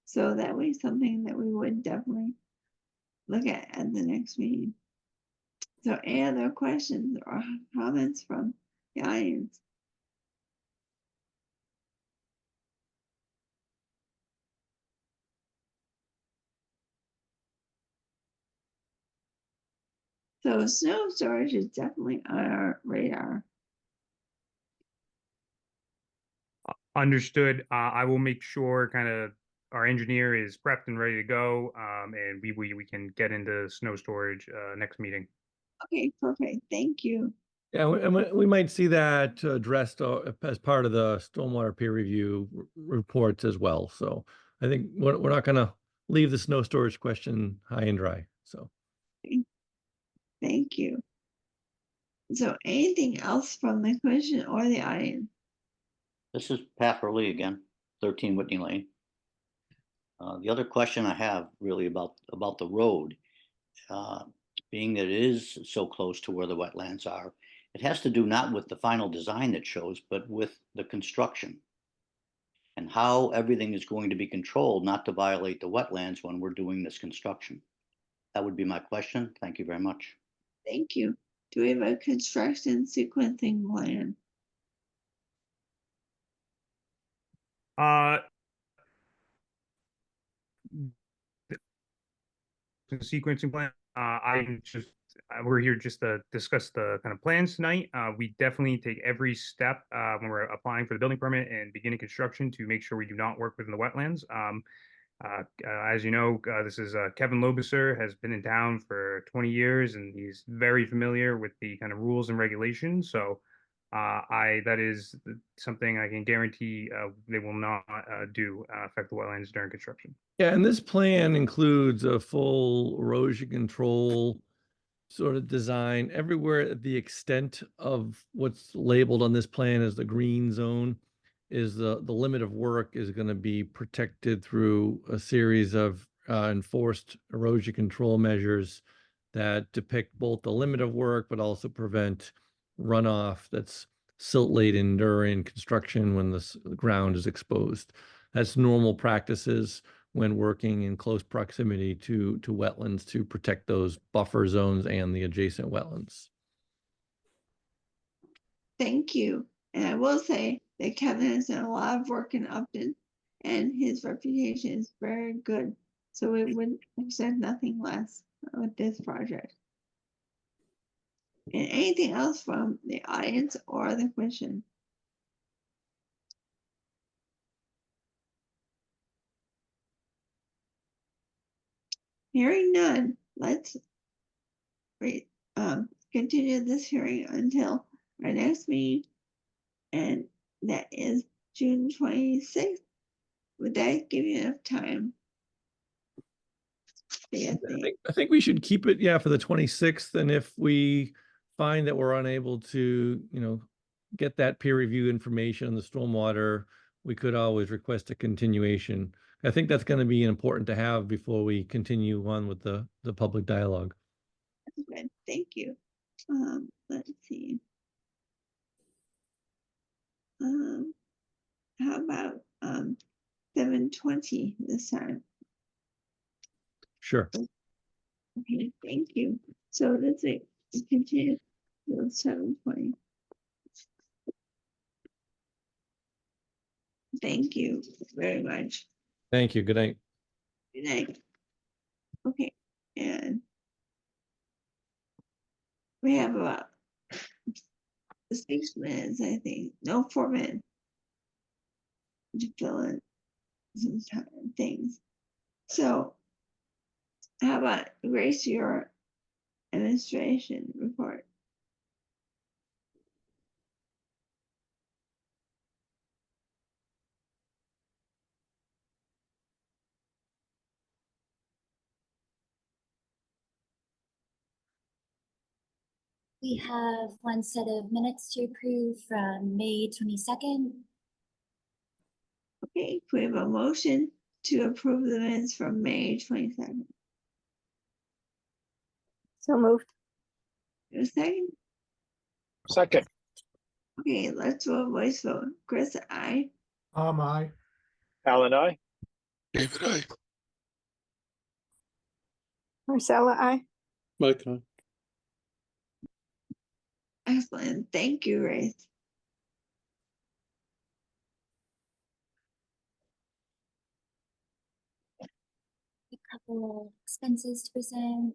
So that would be something that we would definitely look at the next meeting. So any other questions or comments from the audience? So snow storage is definitely on our radar. Understood. I will make sure kind of our engineer is prepped and ready to go, and we can get into snow storage next meeting. Okay, perfect. Thank you. Yeah, and we might see that addressed as part of the stormwater peer review reports as well. So I think we're not going to leave the snow storage question high and dry. So Thank you. So anything else from the commission or the audience? This is Pat Hurley again, 13 Whitney Lane. The other question I have really about the road, being that it is so close to where the wetlands are, it has to do not with the final design that shows, but with the construction and how everything is going to be controlled not to violate the wetlands when we're doing this construction. That would be my question. Thank you very much. Thank you. Do we have a construction sequencing plan? The sequencing plan. We're here just to discuss the kind of plans tonight. We definitely take every step when we're applying for the building permit and beginning construction to make sure we do not work within the wetlands. As you know, this is Kevin Lobiser, has been in town for 20 years, and he's very familiar with the kind of rules and regulations. So that is something I can guarantee they will not affect the wetlands during construction. yeah, and this plan includes a full erosion control sort of design everywhere. The extent of what's labeled on this plan as the green zone is the limit of work is going to be protected through a series of enforced erosion control measures that depict both the limit of work, but also prevent runoff that's silt laden during construction when the ground is exposed. That's normal practices when working in close proximity to wetlands to protect those buffer zones and the adjacent wetlands. Thank you. And I will say that Kevin has done a lot of work in Upton and his reputation is very good. So we would expect nothing less with this project. And anything else from the audience or the commission? Hearing none, let's continue this hearing until our next meeting. And that is June 26th. Would that give you enough time? I think we should keep it, yeah, for the 26th. And if we find that we're unable to, get that peer review information on the stormwater, we could always request a continuation. I think that's going to be important to have before we continue on with the public dialogue. Good, thank you. Let's see. How about 7:20 this time? Sure. Okay, thank you. So let's see, continue till 7:20. Thank you very much. Thank you. Good night. Good night. Okay, and we have about 6 minutes, I think. No, 4 minutes to fill in some things. So, how about Grace, your administration report? We have one set of minutes to approve from May 22nd. Okay, we have a motion to approve the minutes from May 22nd. So moved. A second? Second. Okay, let's do a voice vote. Chris, aye. Aye. Alan, I. David, I. Marcella, I. Mike, aye. Excellent. Thank you, Grace. A couple of expenses to present.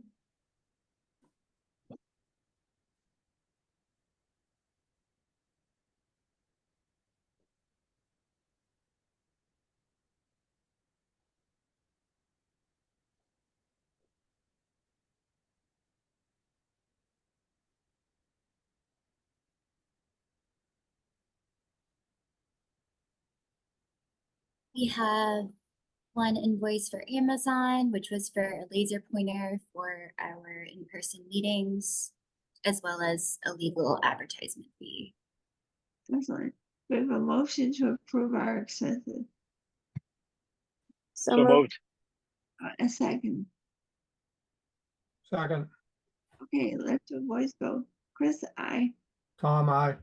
We have one invoice for Amazon, which was for a laser pointer for our in-person meetings, as well as a legal advertisement fee. Excellent. We have a motion to approve our expenses. So So moved. moved. A second. Second. Okay, let's do a voice vote. Chris, aye. Tom, aye.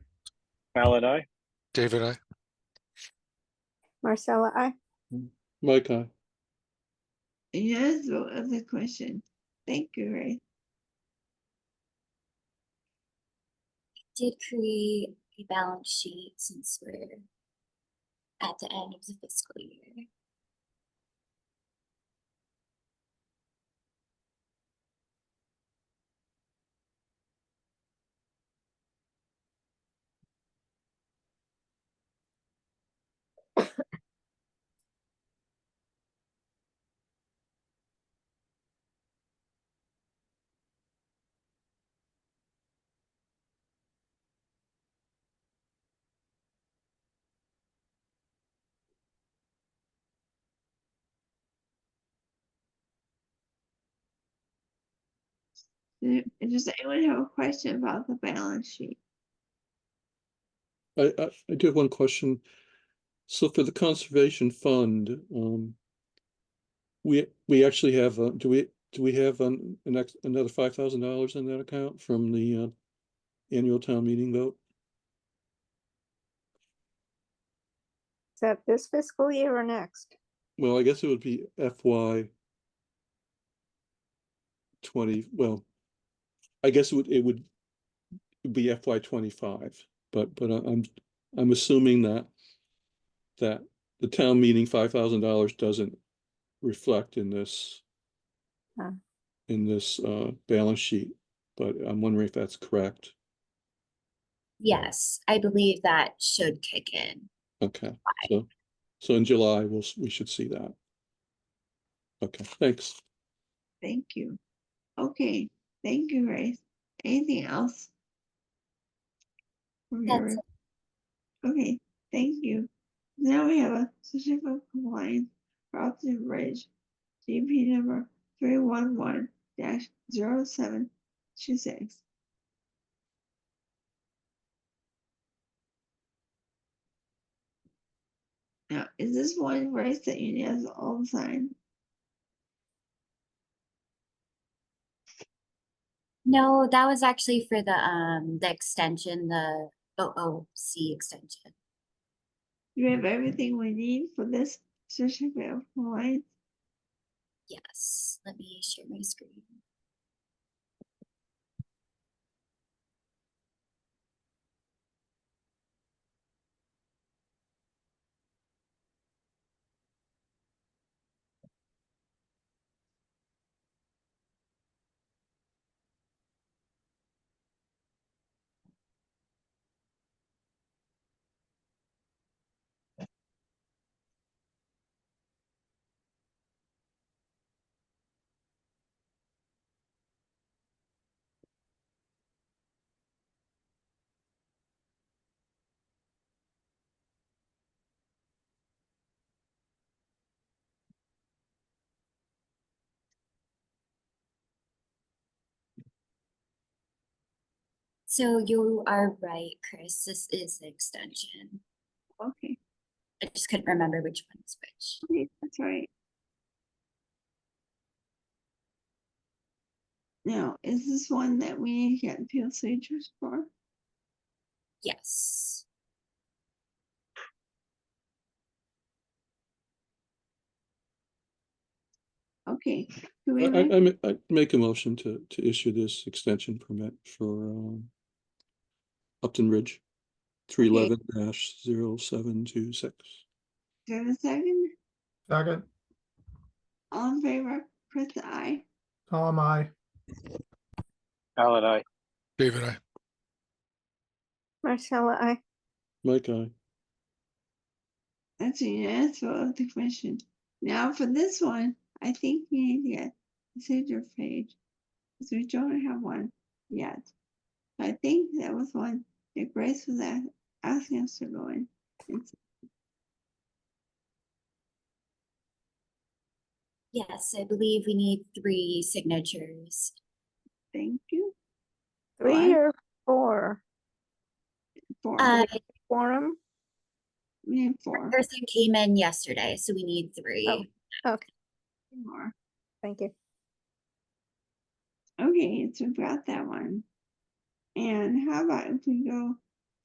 Alan, I. David, I. Marcella, I. Mike, aye. Yes, vote of the question. Thank you, Grace. Did create a balance sheet since we're at the end of the fiscal year. Does anyone have a question about the balance sheet? I do have one question. So for the conservation fund, we actually have, do we have another $5,000 in that account from the annual town meeting vote? Is that this fiscal year or next? Well, I guess it would be FY 20, well, I guess it would be FY 25, but I'm assuming that the town meeting $5,000 doesn't reflect in this Huh. balance sheet, but I'm wondering if that's correct. Yes, I believe that should kick in. Okay, so in July, we should see that. Okay, thanks. Thank you. Okay, thank you, Grace. Anything else? From your That's Okay, thank you. Now we have a certificate of compliance for Upton Ridge, GP number 311-0726. Now, is this one Grace that you need us all to sign? No, that was actually for the extension, the OOC extension. Do we have everything we need for this certificate of compliance? Yes, let me share my screen. So you are right, Chris. This is the extension. Okay, I just couldn't remember which one is which. okay, that's right. Now, is this one that we need to get appeal signatures for? Yes. Okay, do we make, I make a motion to issue this extension permit for Upton Ridge, 311-0726. do we have a second? Second, All in favor, press aye. Tom, I. Alan, I. David, I. Marcella, I. Mike, aye. That's a unanimous vote of the commission. Now for this one, I think we need to get a signature page, because we don't have one yet. I think that was one that Grace was asking us to go in. Yes, I believe we need 3 signatures. Thank you. 3 or 4? Four. Quorum? We need 4 Person came in yesterday, so we need 3. Okay, more. thank you. Okay, so we've got that one. And how about if we go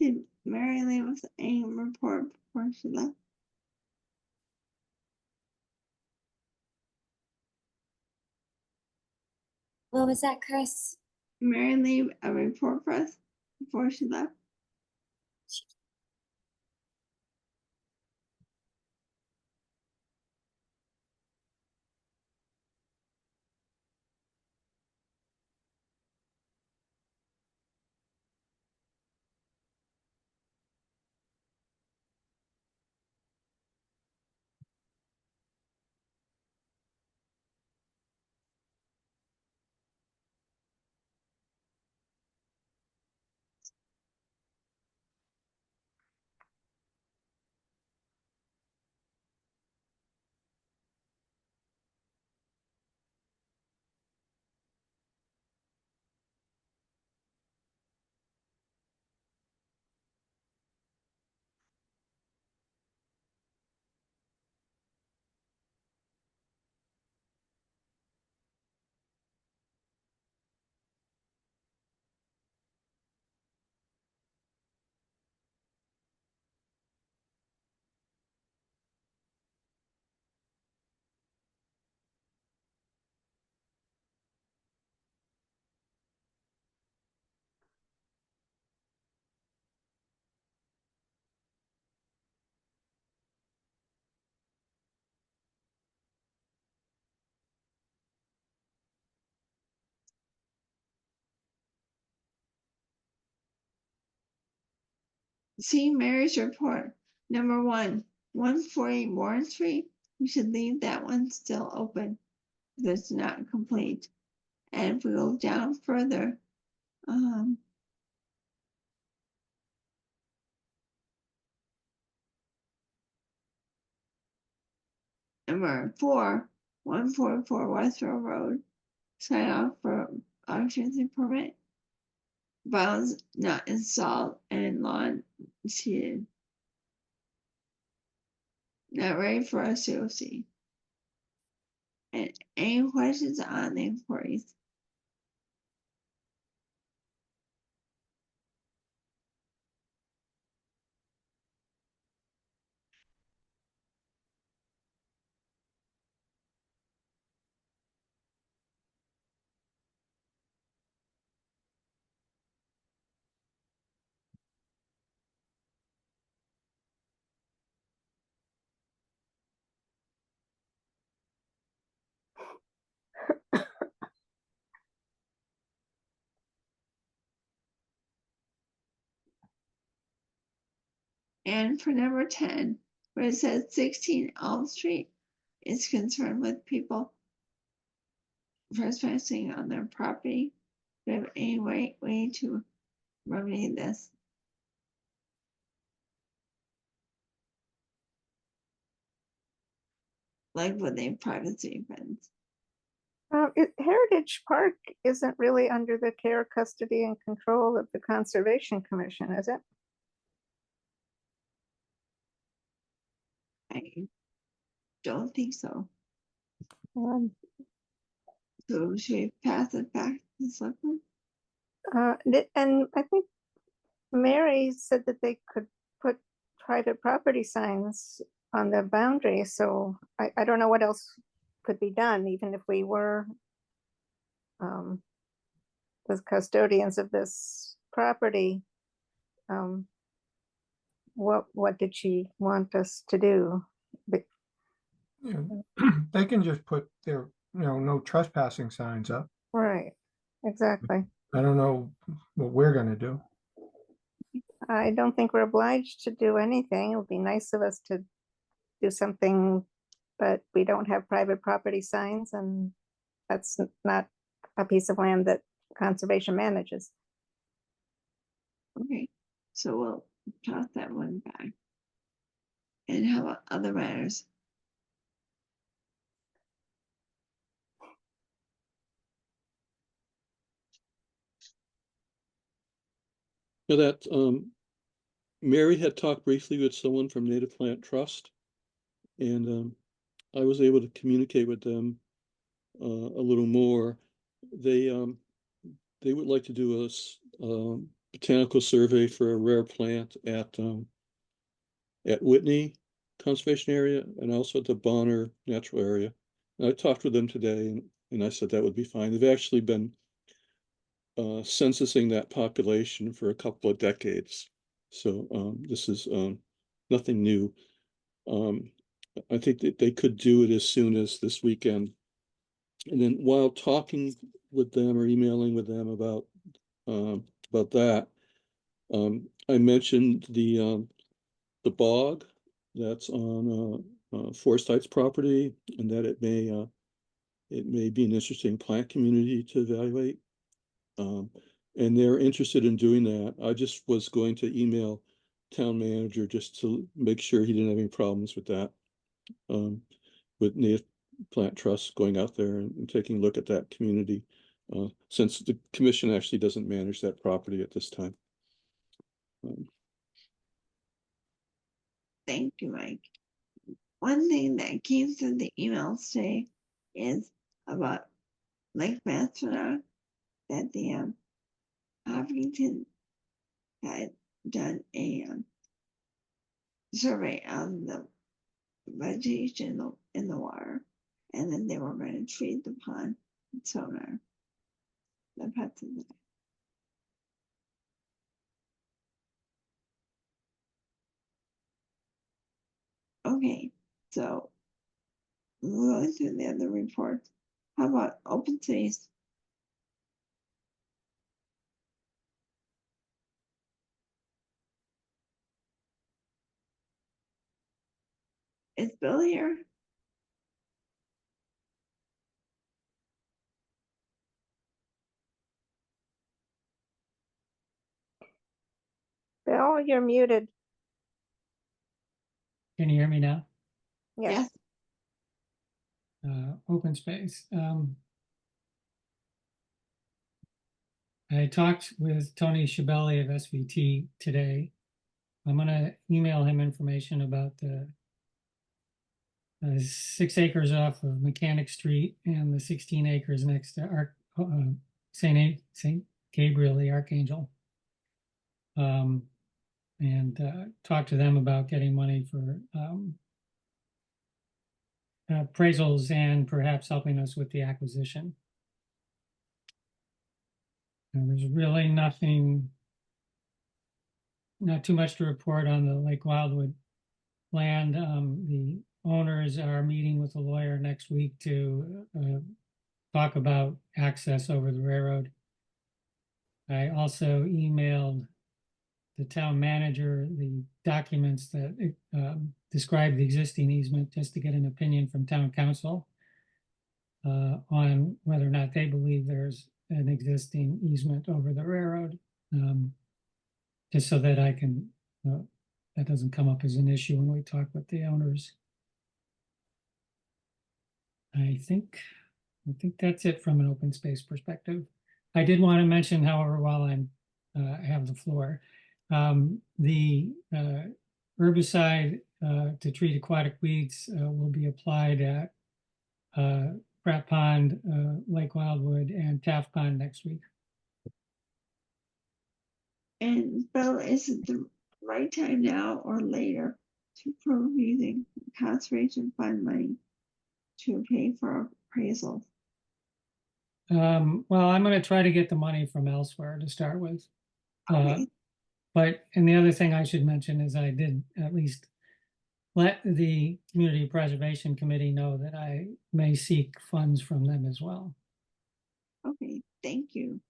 to Mary Lee with a report before she left? What was that, Chris? Mary Lee a report for us before she left? See Mary's report. Number 140 Warren Street. We should leave that one still open. That's not complete. And if we go down further, number 4, 144 Westboro Road, sign off for occupancy permit. Bounds not installed and lawn seeded. Not ready for a COC. And any questions on the inquiries? And for number 10, where it says 16 Elm Street, is concerned with people trespassing on their property. Do you have any way to remedy this? Like with a privacy fence. Heritage Park isn't really under the care, custody, and control of the Conservation Commission, is it? I don't think so. Um, So should we pass it back to the selectmen? And I think Mary said that they could put private property signs on the boundary, so I don't know what else could be done, even if we were the custodians of this property. What did she want us to do? Yeah, they can just put their, no trespassing signs up. Right, exactly. I don't know what we're gonna do. I don't think we're obliged to do anything. It would be nice of us to do something, but we don't have private property signs, and that's not a piece of land that conservation manages. Okay, so we'll toss that one back. And how about other matters? Now that Mary had talked briefly with someone from Native Plant Trust, and I was able to communicate with them a little more. They would like to do a botanical survey for a rare plant at Whitney Conservation Area and also at the Bonner Natural Area. And I talked with them today, and I said that would be fine. They've actually been censusing that population for a couple of decades. So this is nothing new. I think that they could do it as soon as this weekend. And then while talking with them or emailing with them about that, I mentioned the bog that's on Forest Heights property, and that it may be an interesting plant community to evaluate. And they're interested in doing that. I just was going to email town manager just to make sure he didn't have any problems with that. With Native Plant Trust going out there and taking a look at that community, since the commission actually doesn't manage that property at this time. Thank you, Mike. One thing that came through the emails today is about Lake Maspinock, that the Hopkinton had done a survey of the vegetation in the water, and then they were going to treat the pond with sonar. The pets in there. Okay, so going through the other reports, how about open space? Is Bill here? Bill, you're muted. Can you hear me now? Yes. Open space. I talked with Tony Schiavelli of SVT today. I'm gonna email him information about the 6 acres off of Mechanic Street and the 16 acres next to St. Gabriel the Archangel. And talk to them about getting money for appraisals and perhaps helping us with the acquisition. And there's really nothing, not too much to report on the Lake Wildwood land. The owners are meeting with a lawyer next week to talk about access over the railroad. I also emailed the town manager the documents that describe the existing easement, just to get an opinion from town council on whether or not they believe there's an existing easement over the railroad, just so that I can, that doesn't come up as an issue when we talk with the owners. I think that's it from an open space perspective. I did want to mention, however, while I have the floor, the herbicide to treat aquatic weeds will be applied at Pratt Pond, Lake Wildwood, and Taft Pond next week. And Bill, is it the right time now or later to approve using conservation fund money to pay for appraisal? Well, I'm going to try to get the money from elsewhere to start with. Okay. And the other thing I should mention is I did at least let the Community Preservation Committee know that I may seek funds from them as well. Okay, thank you.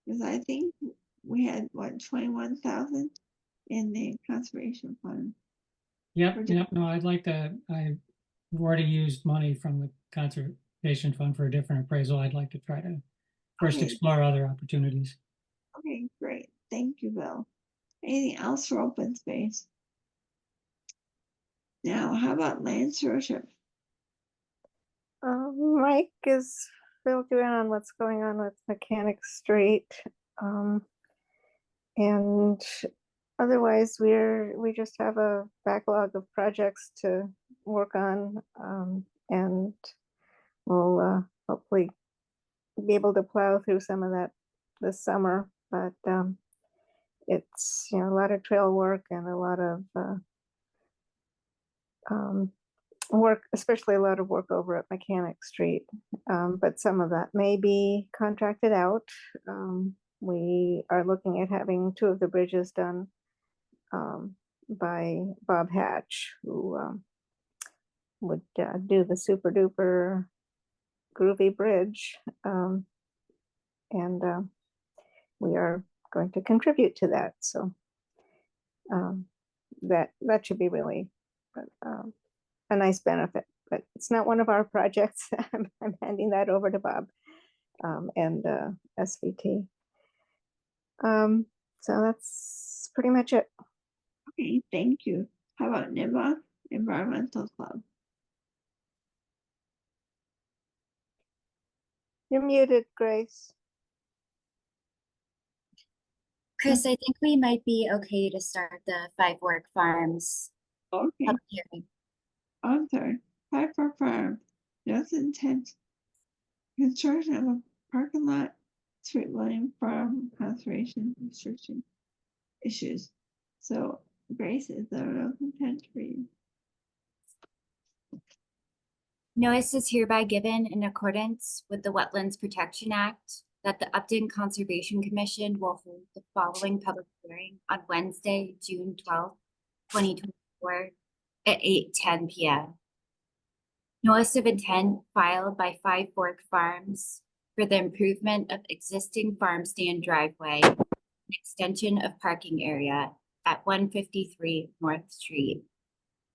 Because I think we had, what, 21,000 in the conservation fund. Yep, no, I've already used money from the Conservation Fund for a different appraisal. I'd like to try to first explore other opportunities. Okay, great. Thank you, Bill. Anything else for open space? Now, how about land stewardship? Mike is filled you in on what's going on with Mechanic Street. And otherwise we just have a backlog of projects to work on, and we'll hopefully be able to plow through some of that this summer. But it's, a lot of trail work and a lot of work, especially a lot of work over at Mechanic Street. But some of that may be contracted out. We are looking at having 2 of the bridges done by Bob Hatch, who would do the super duper groovy bridge. And we are going to contribute to that. So that should be really a nice benefit, but it's not one of our projects. I'm handing that over to Bob and SVT. So that's pretty much it. Okay, thank you. How about NIMBA, Environmental Club? You're muted, Grace. Chris, I think we might be okay to start the 5 Fork Farms Okay. public hearing. I'm sorry. 5 Fork Farm. Notice intent. Construction of a parking lot, street lighting, farm conservation restriction issues. So, Grace, is there no intent for you? Notice is hereby given in accordance with the Wetlands Protection Act that the Upton Conservation Commission will hold the following public hearing on Wednesday, June 12th, 2024 at 8:10 p.m. Notice of intent filed by 5 Fork Farms for the improvement of existing farm stand driveway, an extension of parking area at 153 North Street,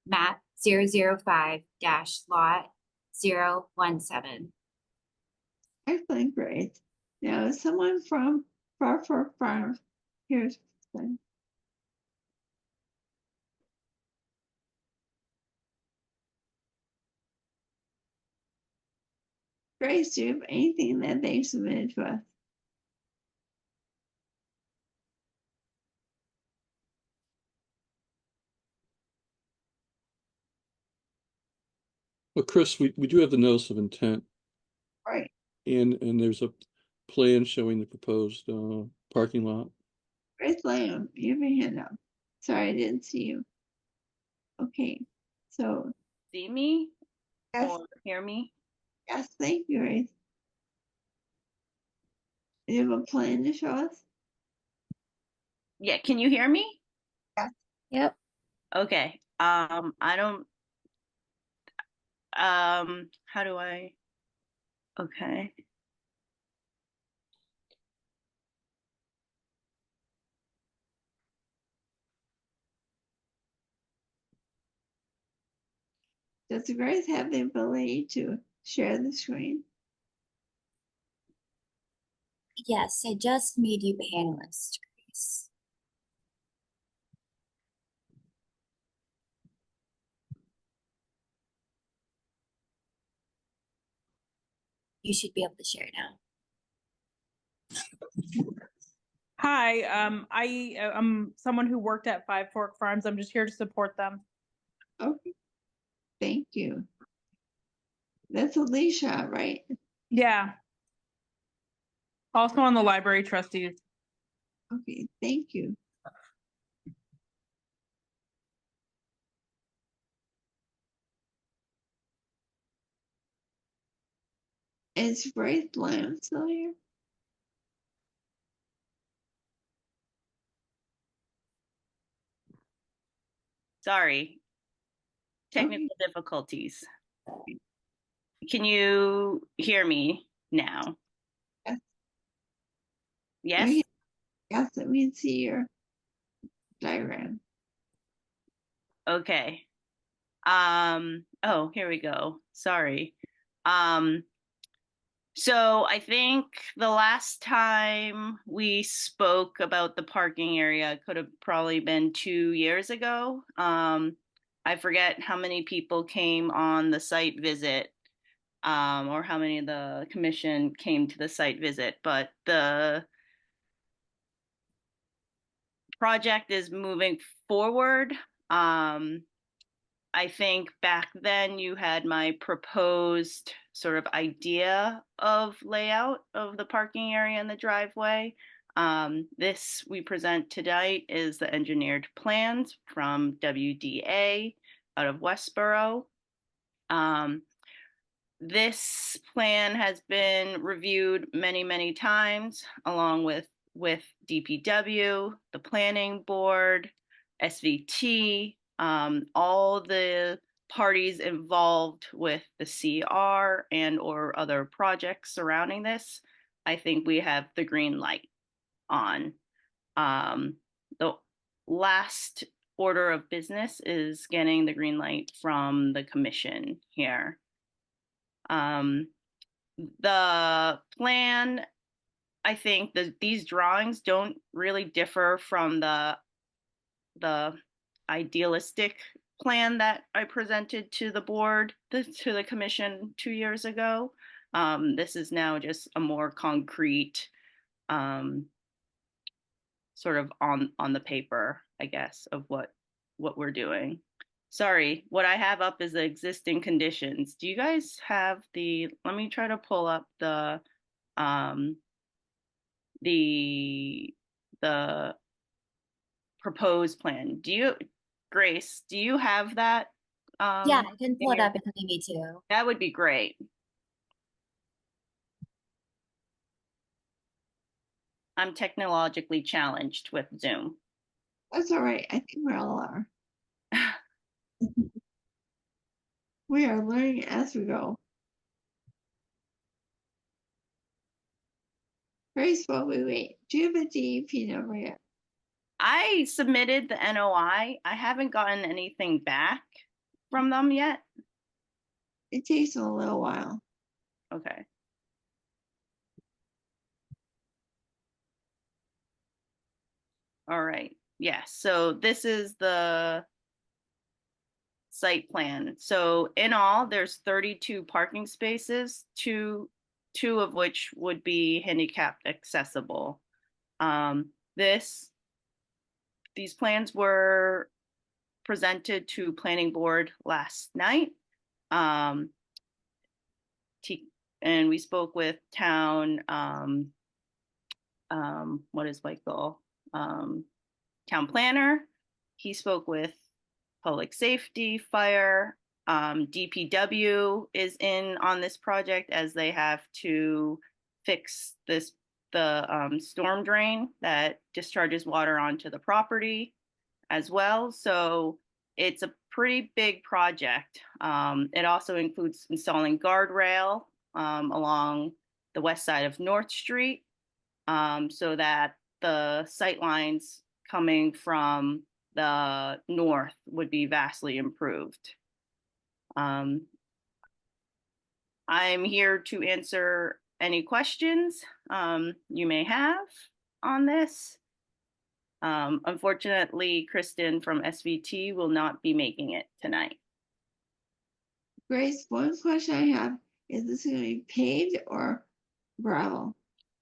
map 005-lot 017. Excellent, great. Now, is someone from Farfar Farm here? Grace, do you have anything that they submitted to us? Well, Chris, we do have the notice of intent, Right. and there's a plan showing the proposed parking lot. Grace Lamb, you have your hand up. Sorry, I didn't see you. Okay, so See me yes, or hear me? yes, thank you, Grace. Do you have a plan to show us? Yeah, can you hear me? Yep. Okay. I don't how do I okay. Does Grace have the ability to share the screen? Yes, I just made you panelist, Grace. You should be able to share now. Hi, I'm someone who worked at Five Fork Farms. I'm just here to support them. Okay, thank you. That's Alicia, right? Yeah. Also on the library trustees. Okay, thank you. Is Grace Lamb still here? Sorry. Technical difficulties. Can you hear me now? Yes. Yes? Yes, let me see your diagram. Okay. Oh, here we go. Sorry. So I think the last time we spoke about the parking area could have probably been 2 years ago. I forget how many people came on the site visit, or how many of the commission came to the site visit, but the project is moving forward. I think back then you had my proposed sort of idea of layout of the parking area and the driveway. This we present tonight is the engineered plans from WDA out of Westboro. This plan has been reviewed many, many times along with DPW, the planning board, SVT, all the parties involved with the CR and or other projects surrounding this. I think we have the green light on. The last order of business is getting the green light from the commission here. The plan, I think that these drawings don't really differ from the idealistic plan that I presented to the board, to the commission 2 years ago. This is now just a more concrete, sort of on the paper, I guess, of what we're doing. Sorry, what I have up is the existing conditions. Do you guys have let me try to pull up the proposed plan. Grace, do you have that? Yeah, I can pull it up if you need me to. That would be great. I'm technologically challenged with Zoom. That's all right. I think we all are. We are learning as we go. Grace, while we wait, do you have a DEP number yet? I submitted the NOI. I haven't gotten anything back from them yet? It takes a little while. Okay. All right, yes, so this is the site plan. So in all, there's 32 parking spaces, two of which would be handicapped accessible. These plans were presented to planning board last night. And we spoke with town, what is Michael? Town planner. He spoke with public safety, fire, DPW is in on this project as they have to fix the storm drain that discharges water onto the property as well. So it's a pretty big project. It also includes installing guardrail along the west side of North Street so that the sight lines coming from the north would be vastly improved. I'm here to answer any questions you may have on this. Unfortunately, Kristen from SVT will not be making it tonight. Grace, one question I have, is this going to be paved or gravel?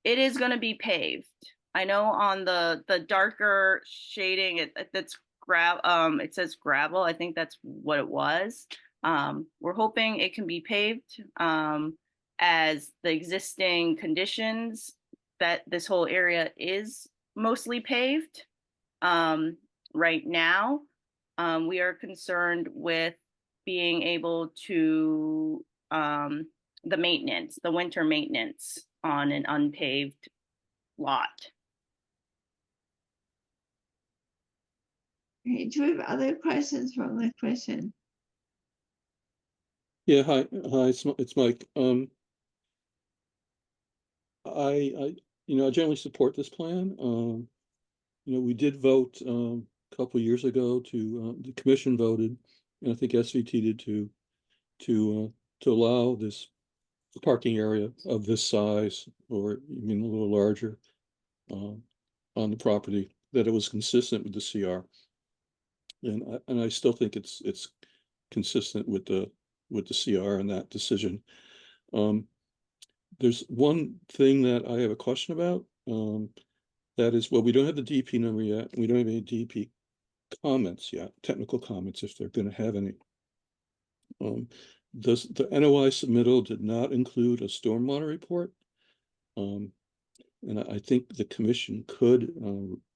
It is going to be paved. I know on the darker shading, it says gravel. I think that's what it was. We're hoping it can be paved as the existing conditions that this whole area is mostly paved right now. We are concerned with being able to the winter maintenance on an unpaved lot. Okay, do we have other questions from the question? Yeah, hi, it's Mike. I generally support this plan. We did vote a couple of years ago the commission voted, and I think SVT did to allow this parking area of this size, or even a little larger, on the property, that it was consistent with the CR. And I still think it's consistent with the CR and that decision. There's one thing that I have a question about. That is, well, we don't have the DP number yet. We don't have any DP comments yet, technical comments, if they're going to have any. The NOI submittal did not include a stormwater report. And I think the commission could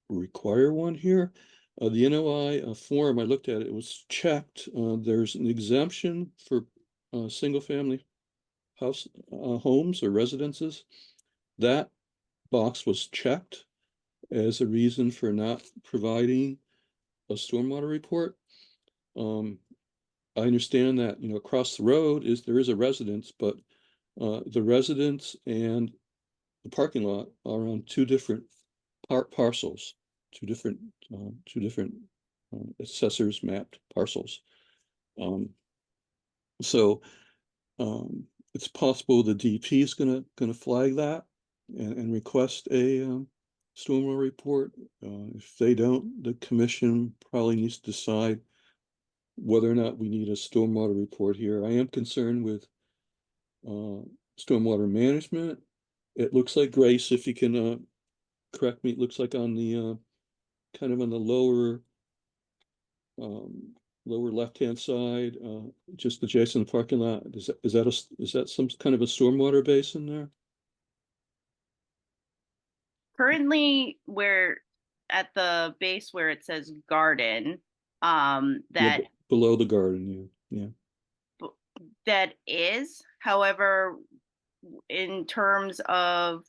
require one here. The NOI form, I looked at it, it was checked. There's an exemption for single family house homes or residences. That box was checked as a reason for not providing a stormwater report. I understand that, across the road there is a residence, but the residence and the parking lot are on two different parcels, two different assessors mapped parcels. So it's possible the DP is gonna flag that and request a stormwater report. If they don't, the commission probably needs to decide whether or not we need a stormwater report here. I am concerned with stormwater management. It looks like, Grace, if you can correct me, it looks like on the kind of on the lower left-hand side, just adjacent to the parking lot. Is that some kind of a stormwater basin there? Currently, we're at the base where it says garden, that below the garden, yeah. That is, however, in terms of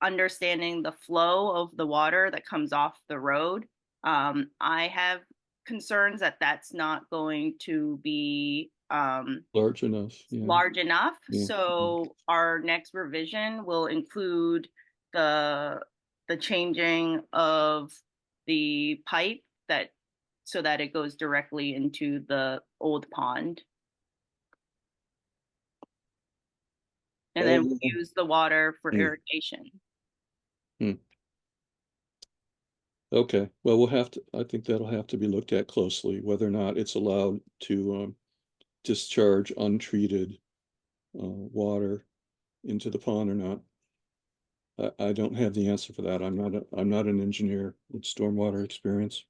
understanding the flow of the water that comes off the road, I have concerns that that's not going to be large enough. Yeah. Large enough. Yeah. So our next revision will include the changing of the pipe that so that it goes directly into the old pond. And then we use the water for irrigation. Okay, well, we'll have to, I think that'll have to be looked at closely, whether or not it's allowed to discharge untreated water into the pond or not. I don't have the answer for that. I'm not an engineer with stormwater experience.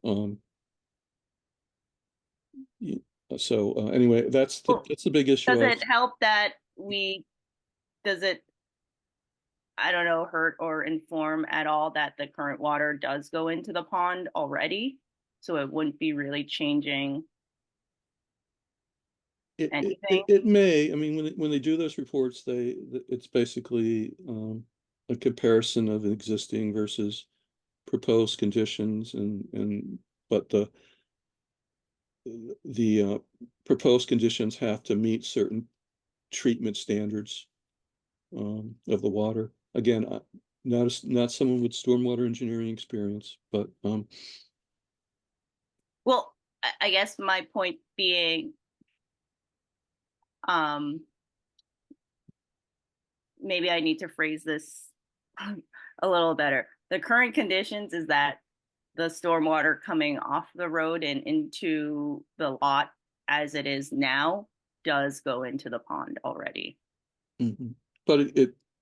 So anyway, that's the big issue. Does it help that does it, I don't know, hurt or inform at all that the current water does go into the pond already? So it wouldn't be really changing anything? It may. I mean, when they do those reports, it's basically a comparison of existing versus proposed conditions, but the proposed conditions have to meet certain treatment standards of the water. Again, not someone with stormwater engineering experience, but well, I guess my point being, maybe I need to phrase this a little better. The current conditions is that the stormwater coming off the road and into the lot as it is now does go into the pond already. But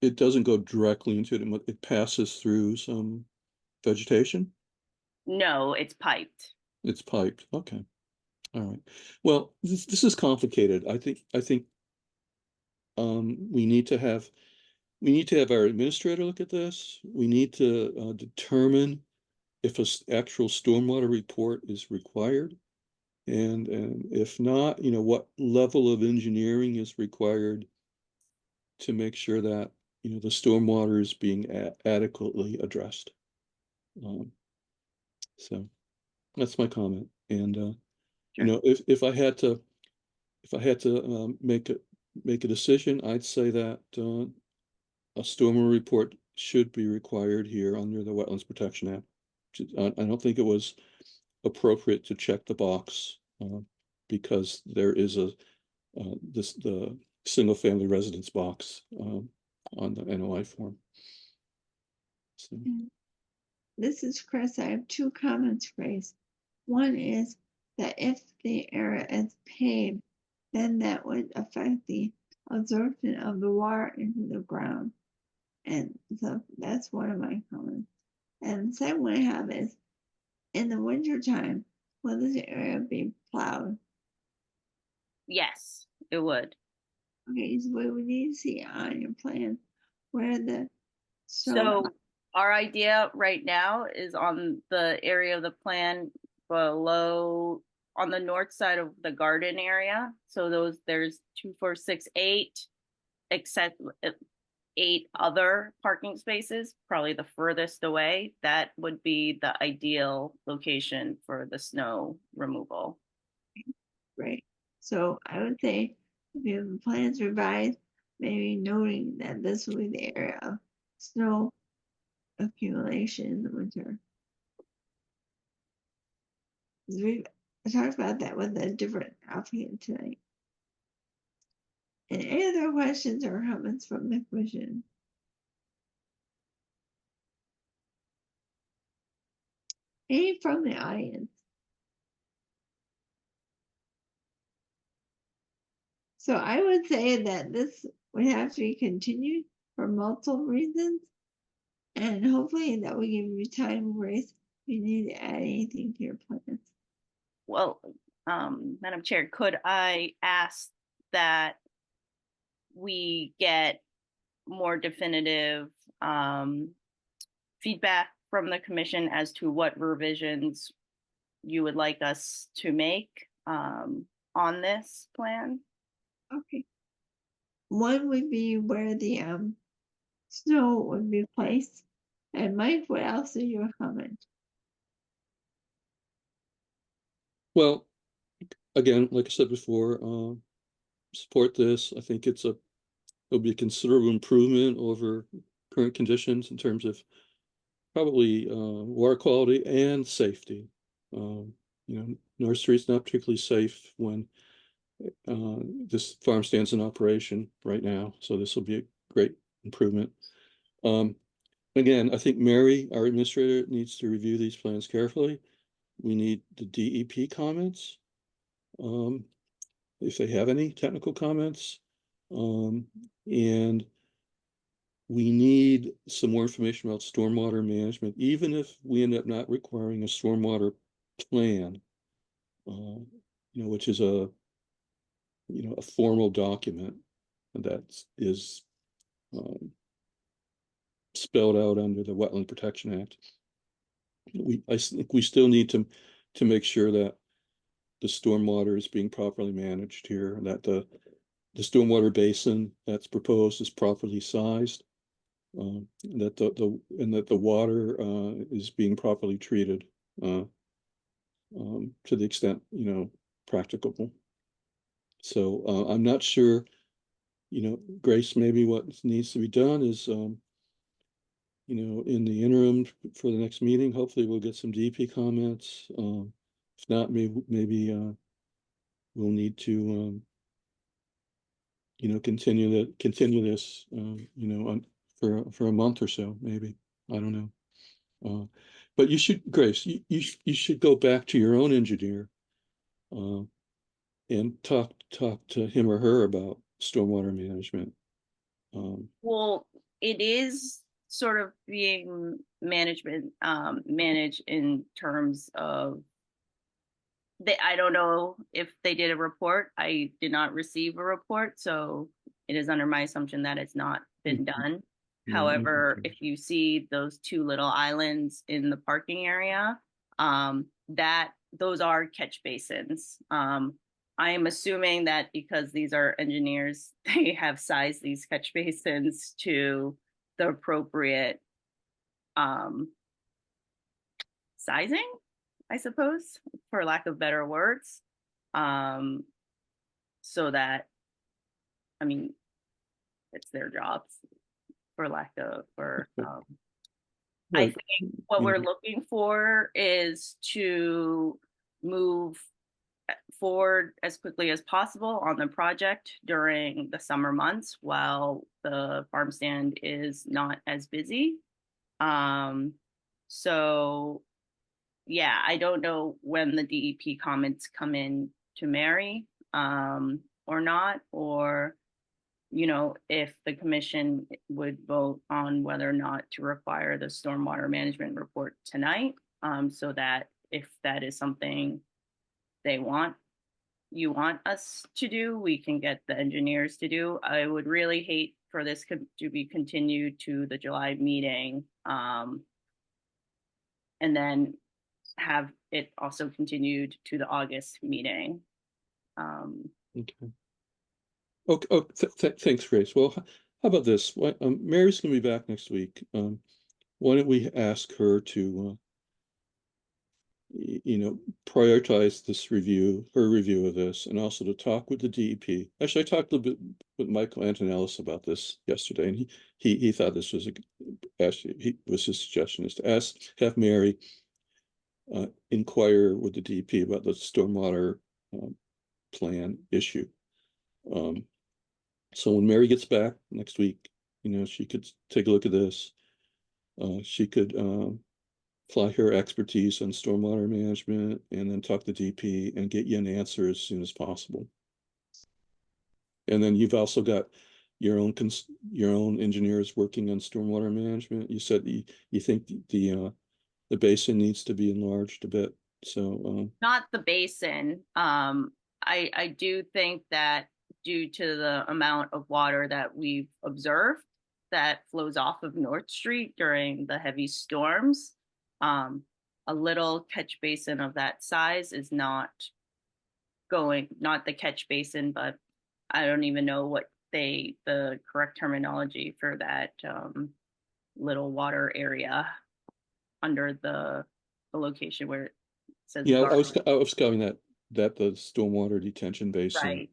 it doesn't go directly into it. It passes through some vegetation. No, it's piped. It's piped. Okay. All right. Well, this is complicated. I think we need to have our administrator look at this. We need to determine if an actual stormwater report is required, and if not, what level of engineering is required to make sure that the stormwater is being adequately addressed. So that's my comment. And if I had to make a decision, I'd say that a stormwater report should be required here under the Wetlands Protection Act. I don't think it was appropriate to check the box because there is the single family residence box on the NOI form. So. This is Chris. I have two comments, Grace. One is that if the area is paved, then that would affect the absorption of the water into the ground. And so that's one of my comments. And the second one I have is, in the winter time, will this area be plowed? Yes, it would. Okay, so we need to see on your plan where the So our idea right now is on the area of the plan below, on the north side of the garden area. So there's 2, 4, 6, 8, except 8 other parking spaces, probably the furthest away. That would be the ideal location for the snow removal. Right. So I would say if you have the plans revised, maybe noting that this will be the area of snow accumulation in the winter. We talked about that with a different applicant tonight. And any other questions or comments from the commission? Any from the audience? So I would say that this would have to be continued for multiple reasons. And hopefully that will give you time, Grace, if you need to add anything to your plans. Well, Madam Chair, could I ask that we get more definitive feedback from the commission as to what revisions you would like us to make on this plan? Okay. One would be where the snow would be placed. And Mike, what else is your comment? Well, again, like I said before, support this. I think it'll be a considerable improvement over current conditions in terms of probably water quality and safety. You know, North Street's not particularly safe when this farm stands in operation right now, so this will be a great improvement. Again, I think Mary, our administrator, needs to review these plans carefully. We need the DEP comments, if they have any technical comments. And we need some more information about stormwater management, even if we end up not requiring a stormwater plan, you know, which is a, you know, a formal document that is spelled out under the Wetland Protection Act. I think we still need to make sure that the stormwater is being properly managed here, that the stormwater basin that's proposed is properly sized, that the water is being properly treated to the extent, you know, practicable. So I'm not sure, you know, Grace, maybe what needs to be done is, you know, in the interim for the next meeting, hopefully we'll get some DP comments. If not, maybe we'll need to, you know, continue this, you know, for a month or so, maybe. I don't know. But you should, Grace, you should go back to your own engineer and talk to him or her about stormwater management. Well, it is sort of being managed in terms of I don't know if they did a report. I did not receive a report, so it is under my assumption that it's not been done. However, if you see those two little islands in the parking area, those are catch basins. I am assuming that because these are engineers, they have sized these catch basins to the appropriate sizing, I suppose, for lack of better words. So that, I mean, it's their jobs, for lack of, I think what we're looking for is to move forward as quickly as possible on the project during the summer months while the farm stand is not as busy. So yeah, I don't know when the DEP comments come in to Mary or not, or, you know, if the commission would vote on whether or not to require the stormwater management report tonight, so that if that is something you want us to do, we can get the engineers to do. I would really hate for this to be continued to the July meeting, and then have it also continued to the August meeting. Okay. Okay. Oh, thanks, Grace. Well, how about this? Mary's going to be back next week. Why don't we ask her to, you know, prioritize this her review of this, and also to talk with the DEP. Actually, I talked a little bit with Michael Antonellis about this yesterday, and he thought this was his suggestion is to have Mary inquire with the DEP about the stormwater plan issue. So when Mary gets back next week, you know, she could take a look at this. She could apply her expertise on stormwater management and then talk to DP and get you an answer as soon as possible. And then you've also got your own engineers working on stormwater management. You said you think the basin needs to be enlarged a bit. So not the basin. I do think that due to the amount of water that we've observed that flows off of North Street during the heavy storms, a little catch basin of that size is not the catch basin, but I don't even know what the correct terminology for that little water area under the location where it says. Yeah, I was scouting that the stormwater detention basin. Right.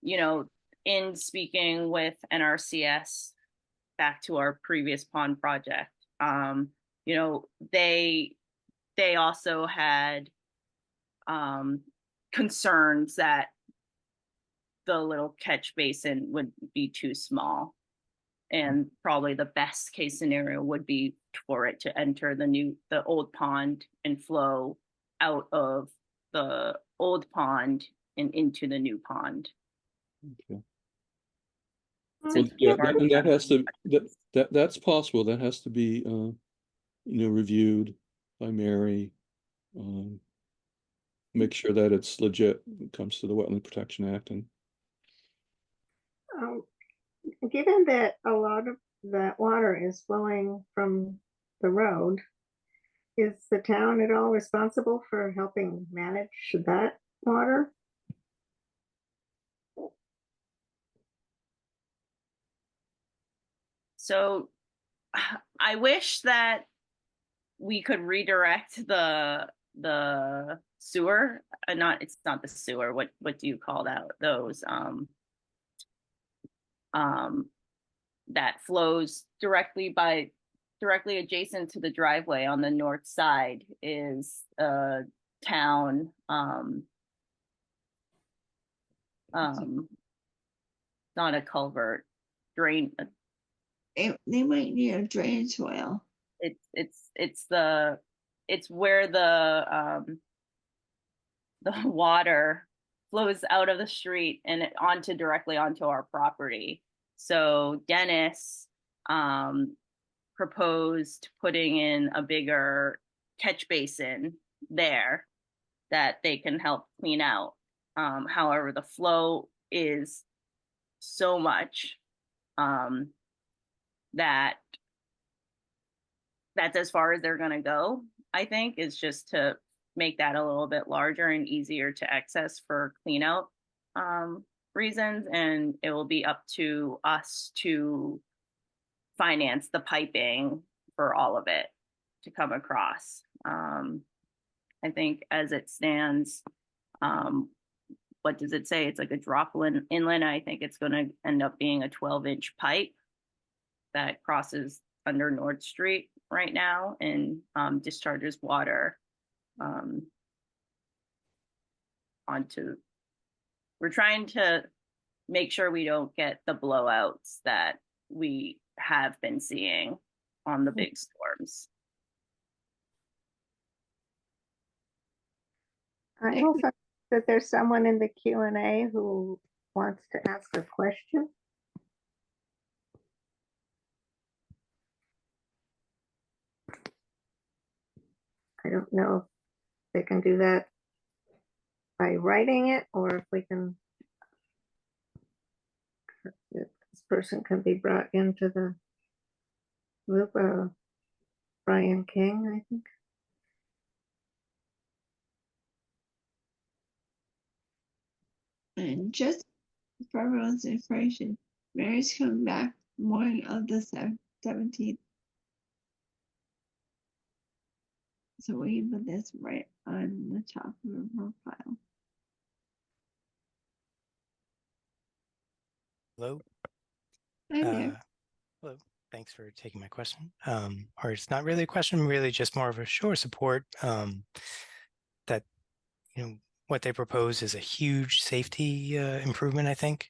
You know, in speaking with NRCS, back to our previous pond project, you know, they they also had concerns that the little catch basin would be too small. And probably the best case scenario would be for it to enter the old pond and flow out of the old pond and into the new pond. Okay. Since Well, we've already and that done has to, it. that's possible. That has to be, reviewed by Mary. Make sure that it's legit when it comes to the Wetland Protection Act. And Given that a lot of that water is flowing from the road, is the town at all responsible for helping manage that water? So I wish that we could redirect the sewer, it's not the sewer. What do you call that? Those that flows directly adjacent to the driveway on the north side is a town not a culvert, drain. They might need a drainage well. It's where the water flows out of the street and directly onto our property. So Dennis proposed putting in a bigger catch basin there that they can help clean out. However, the flow is so much that that's as far as they're going to go, I think, is just to make that a little bit larger and easier to access for clean out reasons. And it will be up to us to finance the piping for all of it to come across. I think as it stands, what does it say? It's like a drop inlet. I think it's going to end up being a 12-inch pipe that crosses under North Street right now and discharges water onto. We're trying to make sure we don't get the blowouts that we have been seeing on the big storms. I also that there's someone in the Q&A who wants to ask a question. I don't know if they can do that by writing it or if we can, if this person can be brought into the loop. Brian King, I think. And just for everyone's information, Mary's coming back morning of the 17th. So we can put this right on the top of her profile. Hello. Hi there. Hello. Thanks for taking my question. Or it's not really a question, really just more of a show of support that, what they propose is a huge safety improvement, I think.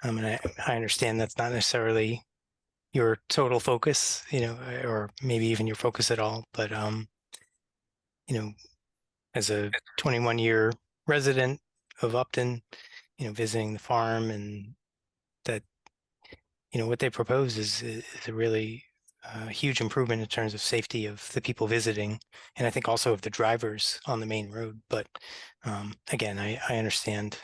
And I understand that's not necessarily your total focus, or maybe even your focus at all. But, as a 21-year resident of Upton, visiting the farm, and that, what they propose is a really huge improvement in terms of safety of the people visiting, and I think also of the drivers on the main road. But again, I understand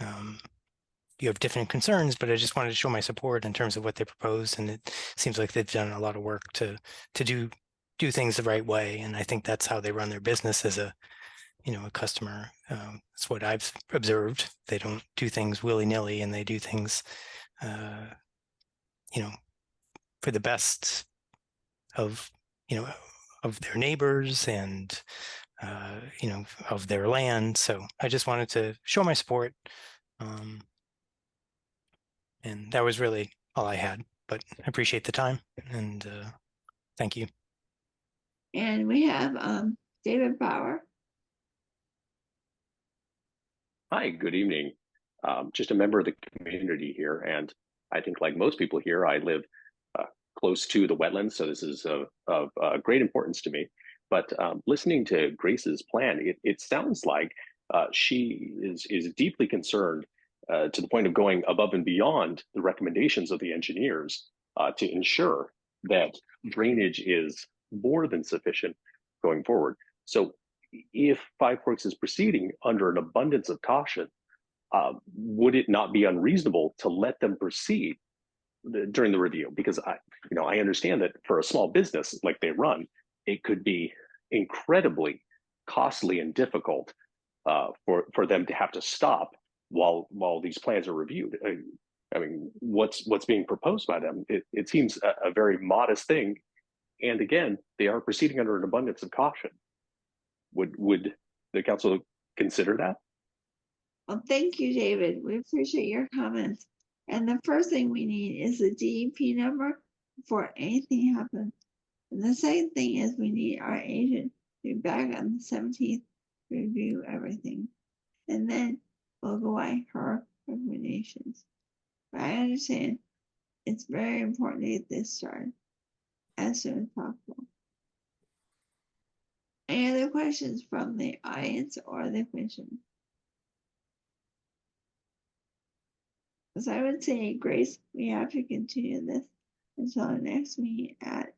you have different concerns, but I just wanted to show my support in terms of what they propose, and it seems like they've done a lot of work to do things the right way, and I think that's how they run their business as a customer. That's what I've observed. They don't do things willy-nilly, and they do things for the best of of their neighbors and of their land. So I just wanted to show my support, and that was really all I had. But I appreciate the time, and thank you. And we have David Bauer. Hi, good evening. Just a member of the community here, and I think like most people here, I live close to the wetlands, so this is of great importance to me. But listening to Grace's plan, it sounds like she is deeply concerned to the point of going above and beyond the recommendations of the engineers to ensure that drainage is more than sufficient going forward. So if Five Forks is proceeding under an abundance of caution, would it not be unreasonable to let them proceed during the review? Because I understand that for a small business like they run, it could be incredibly costly and difficult for them to have to stop while these plans are reviewed. I mean, what's being proposed by them? It seems a very modest thing, and again, they are proceeding under an abundance of caution. Would the council consider that? Well, thank you, David. We appreciate your comments. And the first thing we need is the DEP number before anything happens. And the second thing is we need our agent to be back on the 17th to review everything. And then we'll go by her recommendations. But I understand it's very important to get this started as soon as possible. Any other questions from the audience or the commission? Because I would say, Grace, we have to continue this until our next meeting at,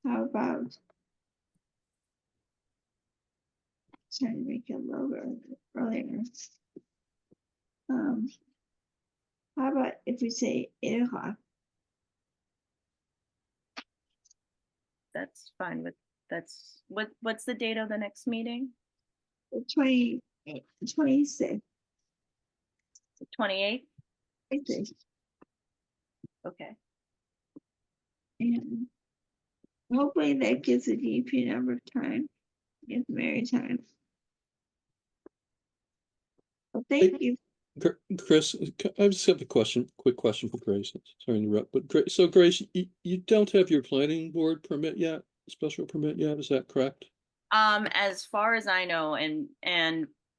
how about, trying to make it a little bit earlier. How about if we say 8 o'clock? That's fine with, what's the date of the next meeting? The 26th. 28th? I think. Okay. And hopefully that gives the DP number of time, gives Mary time. Well, thank you. Chris, I just have a quick question for Grace. Sorry to interrupt, but Grace, you don't have your planning board permit yet, special permit yet, is that correct? As far as I know, and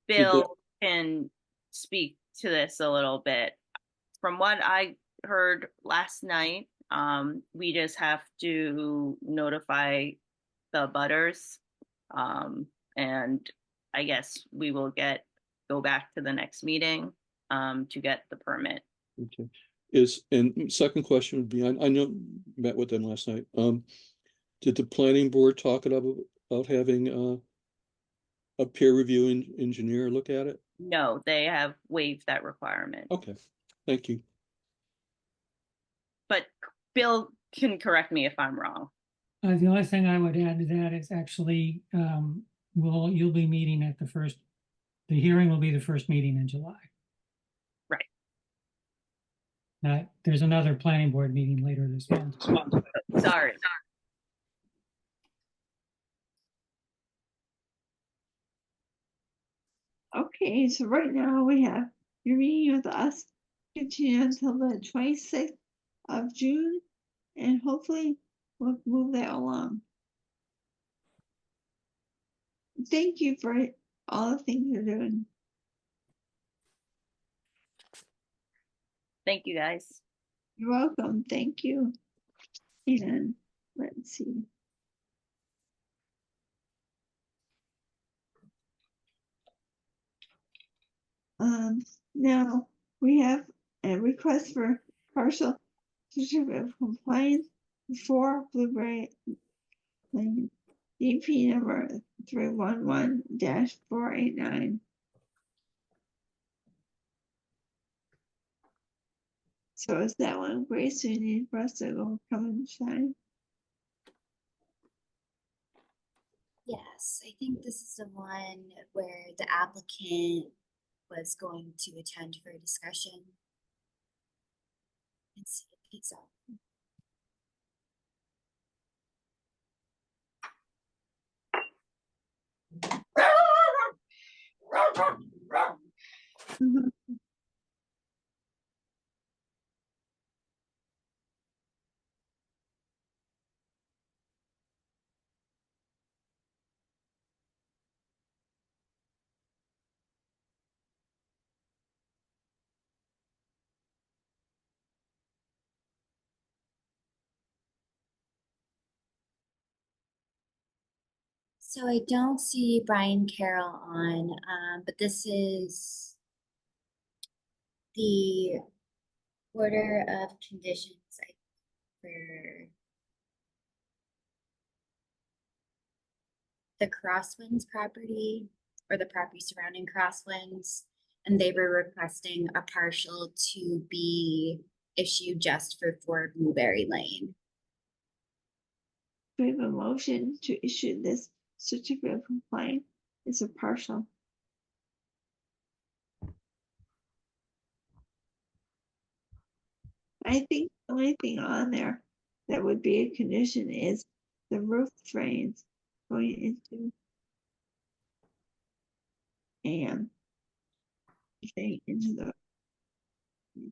Bill can speak to this a little bit. From what I heard last night, we just have to notify the butters, and I guess we will go back to the next meeting to get the permit. Okay. And second question would be, I know met with them last night. Did the planning board talk about having a peer review engineer look at it? No, they have waived that requirement. Okay, thank you. But Bill can correct me if I'm wrong. The only thing I would add to that is actually, you'll be meeting at the hearing will be the first meeting in July. Right. There's another planning board meeting later this month. Sorry. Okay, so right now we have your meeting with us continue until the 26th of June, and hopefully we'll move that along. Thank you for all the things you're doing. Thank you, guys. You're welcome. Thank you. And let's see. Now we have a request for partial certificate of compliance for Blueberry Lane, DP number 311-489. So is that one Grace you need for us to go come and shine? Yes, I think this is the one where the applicant was going to attend for a discussion. Let's see if he's up. So I don't see Brian Carroll on, but this is the order of conditions for the Crosswinds property or the property surrounding Crosswinds. And they were requesting a partial to be issued just for 4 Blueberry Lane. We have a motion to issue this certificate of compliance. It's a partial. I think the only thing on there that would be a condition is the roof drains going into and thing into the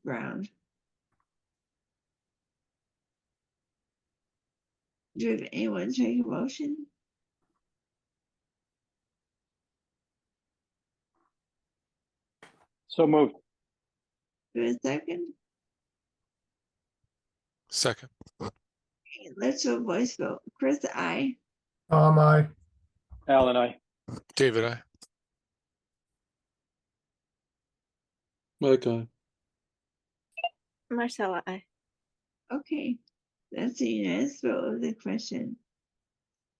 ground. Do you have anyone take a motion? So moved. Do you have a second? Second. Okay, let's do a voice vote. Chris, I. I. Alan, I. David, I. Mike, aye. Marcella, I. Okay, that's a unanimous vote of the question.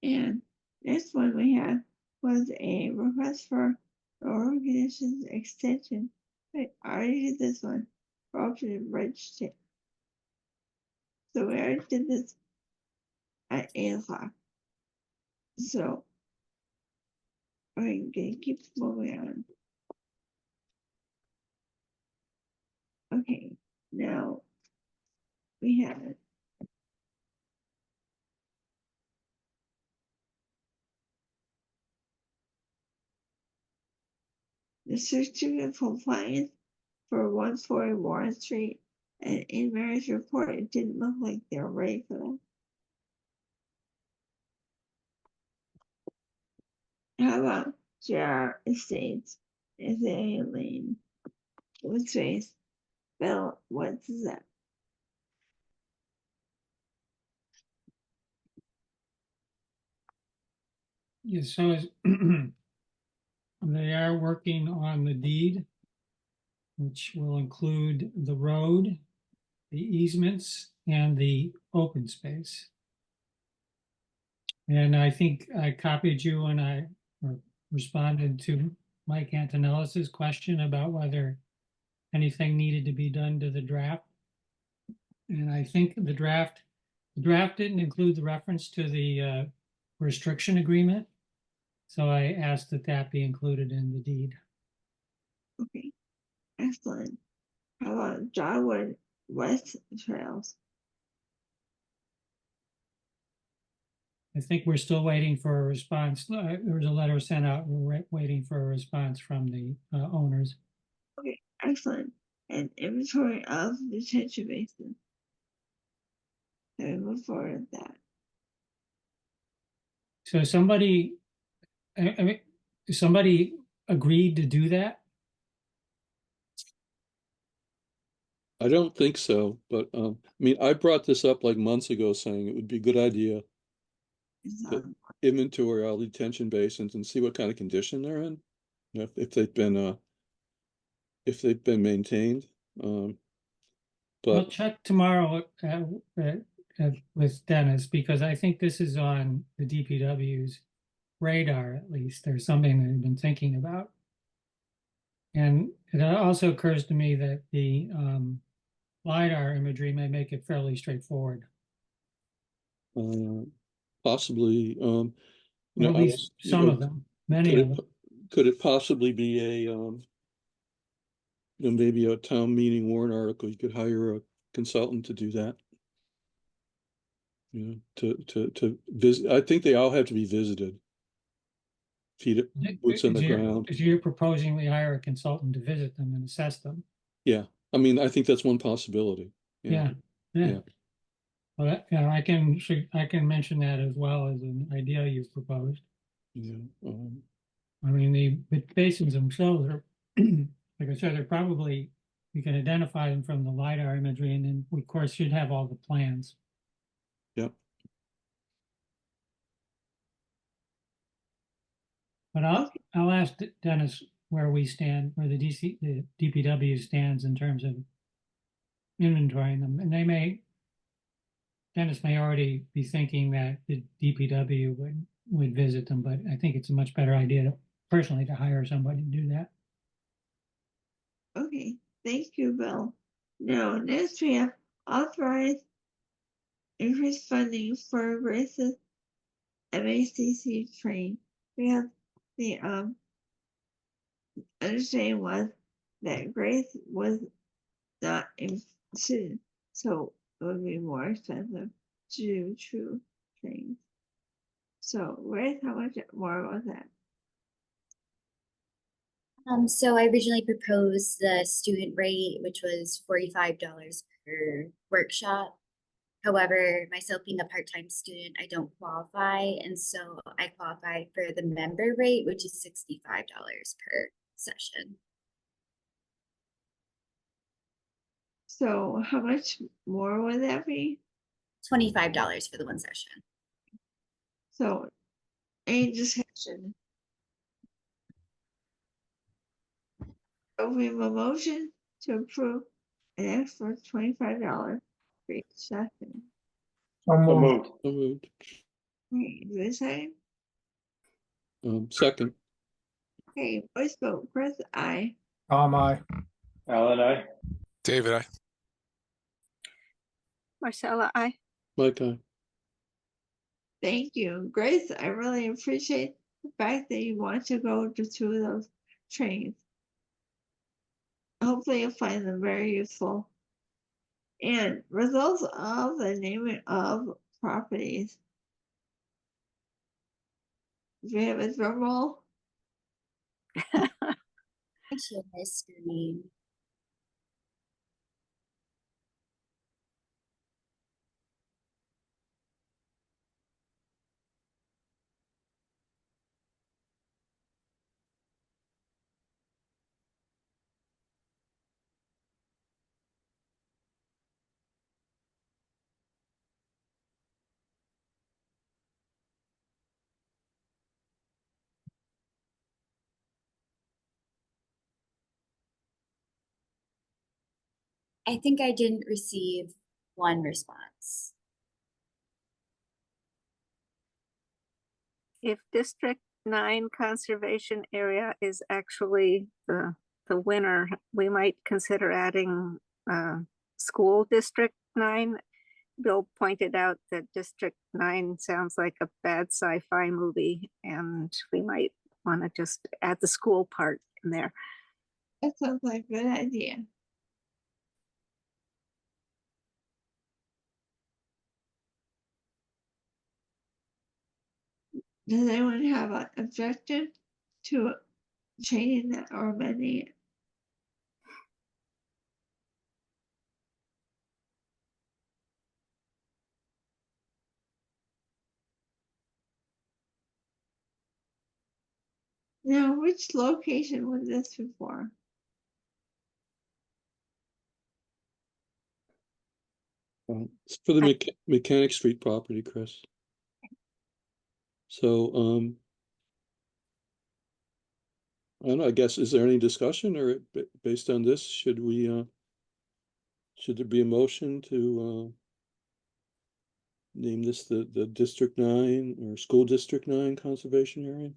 And next one we had was a request for oral conditions extension. I already did this one for alternate bridge tip. So we already did this at 8 o'clock. So we're gonna keep moving on. Okay, now we have the certificate of compliance for 140 Warren Street, and in Mary's report, it didn't look like they were ready for that. How about JR Estates, Isaiah Lane, with space? Bill, what is that? Yes, so is they are working on the deed, which will include the road, the easements, and the open space. And I think I copied you when I responded to Mike Antonellis's question about whether anything needed to be done to the draft. And I think the draft didn't include the reference to the restriction agreement. So I asked that that be included in the deed. Okay, excellent. How about Dogwood West Trails? I think we're still waiting for a response. There was a letter sent out. We're waiting for a response from the owners. Okay, excellent. And inventory of detention basin. So we move forward with that. So somebody agreed to do that? I don't think so, but I mean, I brought this up like months ago saying it would be a good idea to inventory all detention basins and see what kind of condition they're in. You know, if they've been maintained. We'll But check tomorrow with Dennis, because I think this is on the DPW's radar, at least. There's something they've been thinking about. And it also occurs to me that the LiDAR imagery may make it fairly straightforward. possibly, Or at least some of them, many of them. Could it possibly be a, maybe a town meeting warrant article? You could hire a consultant to do that. You know, to visit. I think they all have to be visited. Boots on the ground. If you're proposing we hire a consultant to visit them and assess them. Yeah, I mean, I think that's one possibility. Yeah. Well, I can mention that as well as an idea you've proposed. Yeah. I mean, the basins themselves are, like I said, they're probably, you can identify them from the LiDAR imagery, and then we, of course, should have all the plans. Yep. But I'll ask Dennis where we stand, where the DPW stands in terms of inventorying them, and Dennis may already be thinking that the DPW would visit them, but I think it's a much better idea personally to hire somebody to do that. Okay, thank you, Bill. Now, next we have authorized increased funding for Grace's MACC train. We have the understanding was that Grace was not in student, so it would be more expensive to do true trains. So, Grace, how much more was that? So I originally proposed the student rate, which was $45 per workshop. However, myself being a part-time student, I don't qualify, and so I qualify for the member rate, which is $65 per session. So, how much more would that be? $25 for the one session. So, any discussion? So we have a motion to approve an extra $25 for each session. So So moved. moved. So moved. Okay, do a second. Second. Okay, voice vote. Chris, aye. Aye. Alan, I. David, I. Marcella, I. Mike, aye. Thank you. Grace, I really appreciate the fact that you want to go to 2 of those trains. Hopefully you'll find them very useful. And results of the naming of properties. Do we have a drum roll? I share my screen. I think I didn't receive one response. If District 9 conservation area is actually the winner, we might consider adding school District 9. Bill pointed out that District 9 sounds like a bad sci-fi movie, and we might want to just add the school part in there. That sounds like a good idea. Does anyone have an objection to changing that or amending it? Now, which location was this before? It's for the Mechanic Street property, Chris. So, I don't know, I guess, is there any discussion or based on this, should there be a motion to, name this the District 9 or School District 9 conservation area?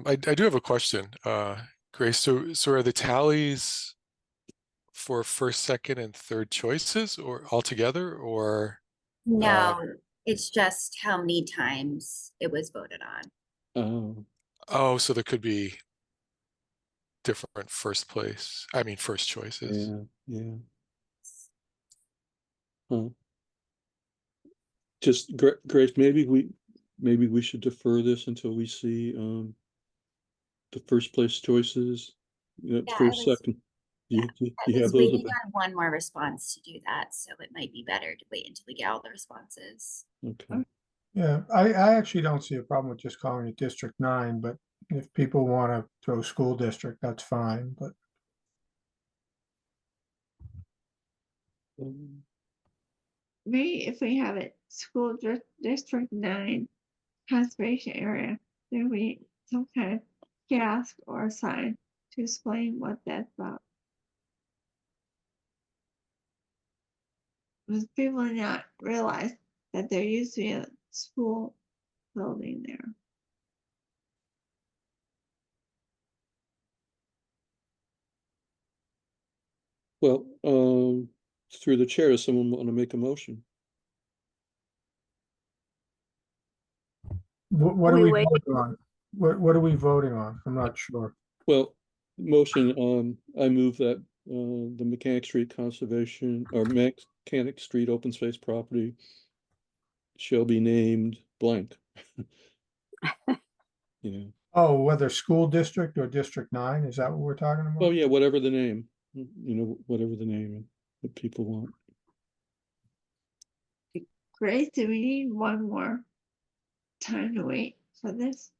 I do have a question, Grace. So are the tallies for first, second, and third choices or altogether, or? No, it's just how many times it was voted on. Oh, so there could be different first choices. yeah. Huh. Just Grace, maybe we should defer this until we see the first place choices. Yeah, first, second. You I have was those waiting on one more response to do that, so it might be better to wait until we get all the responses. Okay. Yeah, I actually don't see a problem with just calling it District 9, but if people want to throw school district, that's fine, but. Maybe if we have it, school district 9 conservation area, then we some kind of kiosk or sign to explain what that's about. Because people do not realize that there used to be a school building there. Well, through the chair, does someone want to make a motion? What are We we wait- voting on? What are we voting on? I'm not sure. Well, motion, I move that the Mechanic Street Conservation or Mechanic Street Open Space Property shall be named blank. You know, Oh, whether school district or District 9, is that what we're talking about? oh yeah, whatever the name, you know, whatever the name that people want. Grace, do we need one more time to wait for this?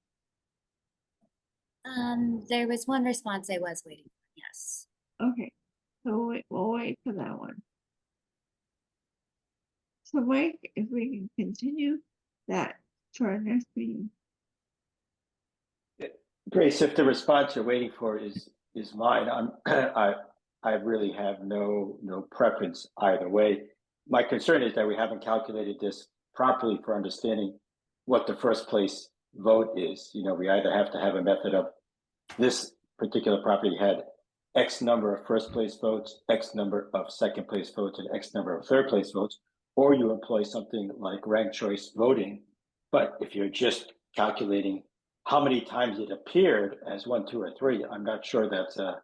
There was one response I was waiting for, yes. Okay, so we'll wait for that one. So Mike, if we can continue that to our next meeting. Grace, if the response you're waiting for is mine, I really have no preference either way. My concern is that we haven't calculated this properly for understanding what the first place vote is. You know, we either have to have a method of this particular property had X number of first place votes, X number of second place votes, and X number of third place votes, or you employ something like ranked choice voting. But if you're just calculating how many times it appeared as 1, 2, or 3, I'm not sure that's a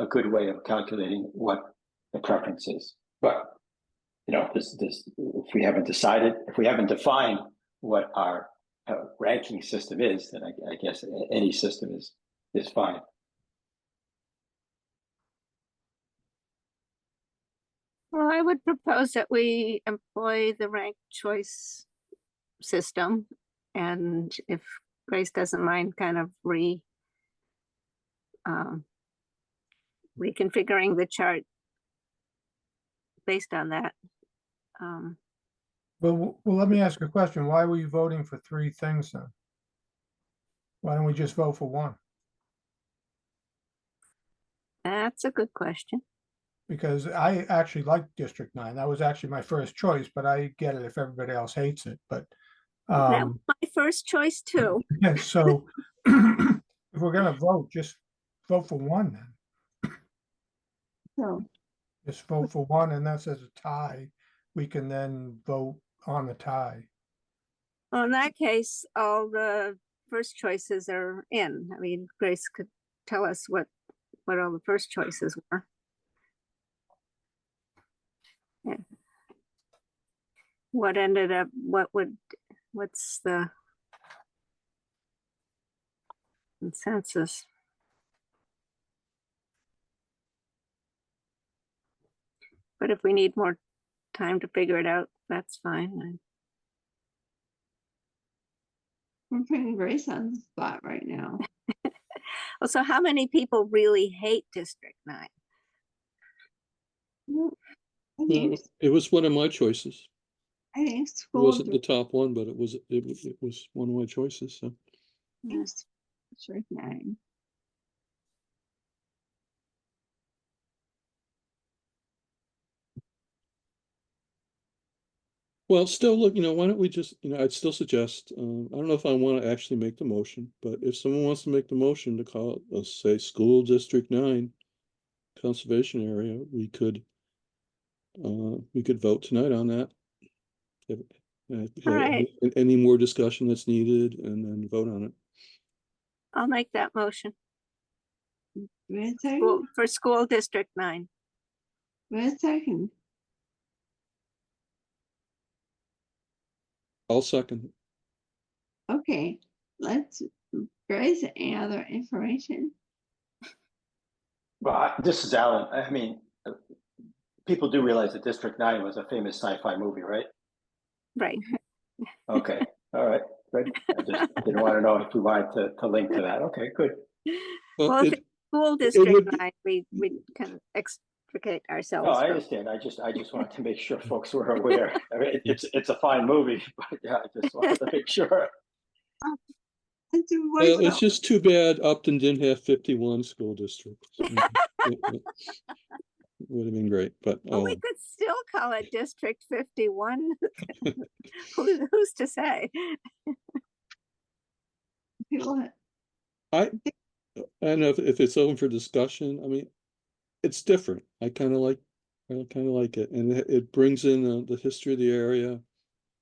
good way of calculating what the preference is. But you know, this if we haven't decided, if we haven't defined what our ranking system is, then I guess any system is fine. Well, I would propose that we employ the ranked choice system. And if Grace doesn't mind kind of reconfiguring the chart based on that. Well, let me ask a question. Why were you voting for 3 things then? Why don't we just vote for 1? That's a good question. Because I actually like District 9. That was actually my first choice, but I get it if everybody else hates it. But That was my first choice too. yeah, so if we're gonna vote, just vote for 1 then. So Just vote for 1, and that says a tie. We can then vote on the tie. Well, in that case, all the first choices are in. I mean, Grace could tell us what all the first choices were. Yeah. What ended up, what's the consensus? But if we need more time to figure it out, that's fine. we're putting Grace on the spot right now. Well, so how many people really hate District 9? I think, It was one of my choices. I think It school wasn't the top one, but it was one of my choices. So District 9. well, still look, you know, why don't we just, you know, I'd still suggest, I don't know if I want to actually make the motion, but if someone wants to make the motion to call it, let's say, School District 9 Conservation Area, we could vote tonight on that. All right. Any more discussion that's needed, and then vote on it. I'll make that motion. Wait a second. For School District 9. Wait a second. I'll second. Okay, let's Grace any other information. Well, this is Alan. I mean, people do realize that District 9 was a famous sci-fi movie, right? Right. Okay. All right. Good. I just didn't want to know if we wanted to link to that. Okay, good. Well, if it's School District 9, we can extricate ourselves. No, I understand. I just wanted to make sure folks were aware. I mean, it's a fine movie, but yeah, I just wanted to make sure. That's a Well, voice it's just too bad Upton didn't have 51 school districts. Would have been great, but Well, we could still call it District 51. Who's to say? I don't know if it's open for discussion. I mean, it's different. I kind of like it, and it brings in the history of the area.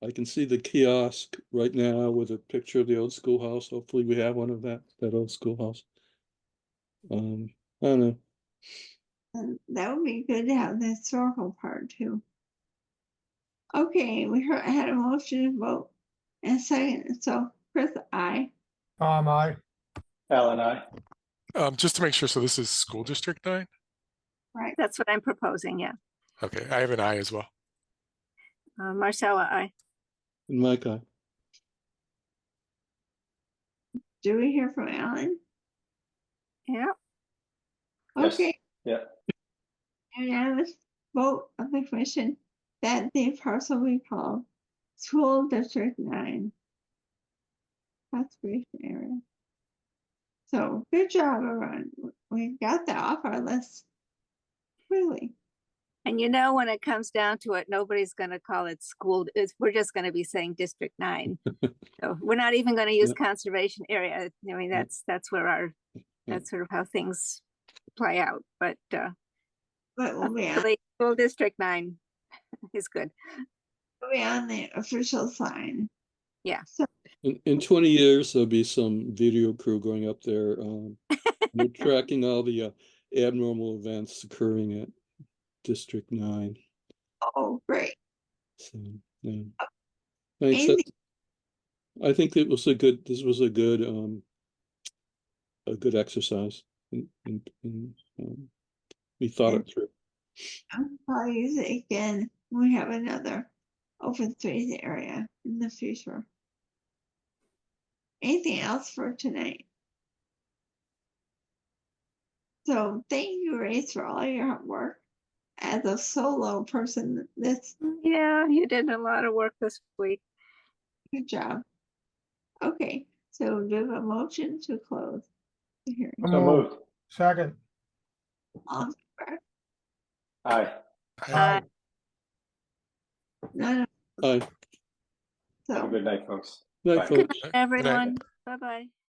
I can see the kiosk right now with a picture of the old schoolhouse. Hopefully, we have one of that old schoolhouse. I don't know. And that would be good to have the historical part too. Okay, I had a motion to vote and a second. So Chris, aye. Aye. Alan, I. Just to make sure, so this is School District 9? Right. That's what I'm proposing, yeah. Okay, I have an I as well. Marcella, aye. And Mike, aye. Do we hear from Alan? Yeah. Yes. Okay. Yeah. Unanimous vote of the commission that the parcel be called School District 9. Conservation area. So good job, everyone. We got that off our list. Really. And you know, when it comes down to it, nobody's going to call it school. We're just going to be saying District 9. So we're not even going to use conservation area. I mean, that's where that's sort of how things play out. But we'll be the School District 9 is good. We'll be on the official sign. Yeah. So, In 20 years, there'll be some video crew going up there. They're tracking all the abnormal events occurring at District 9. oh, great. So, yeah. Thanks. I think this was a good exercise. We thought it through. I'll use it again when we have another open space area in the future. Anything else for tonight? So thank you, Grace, for all your hard work. As a solo person, yeah, you did a lot of work this week. Good job. Okay, so do we have a motion to close the hearing? So moved. Second. All in favor? Aye. Aye. None. Aye. So Have a good night, folks. Night, Bye. folks. Good night, everyone. Bye-bye.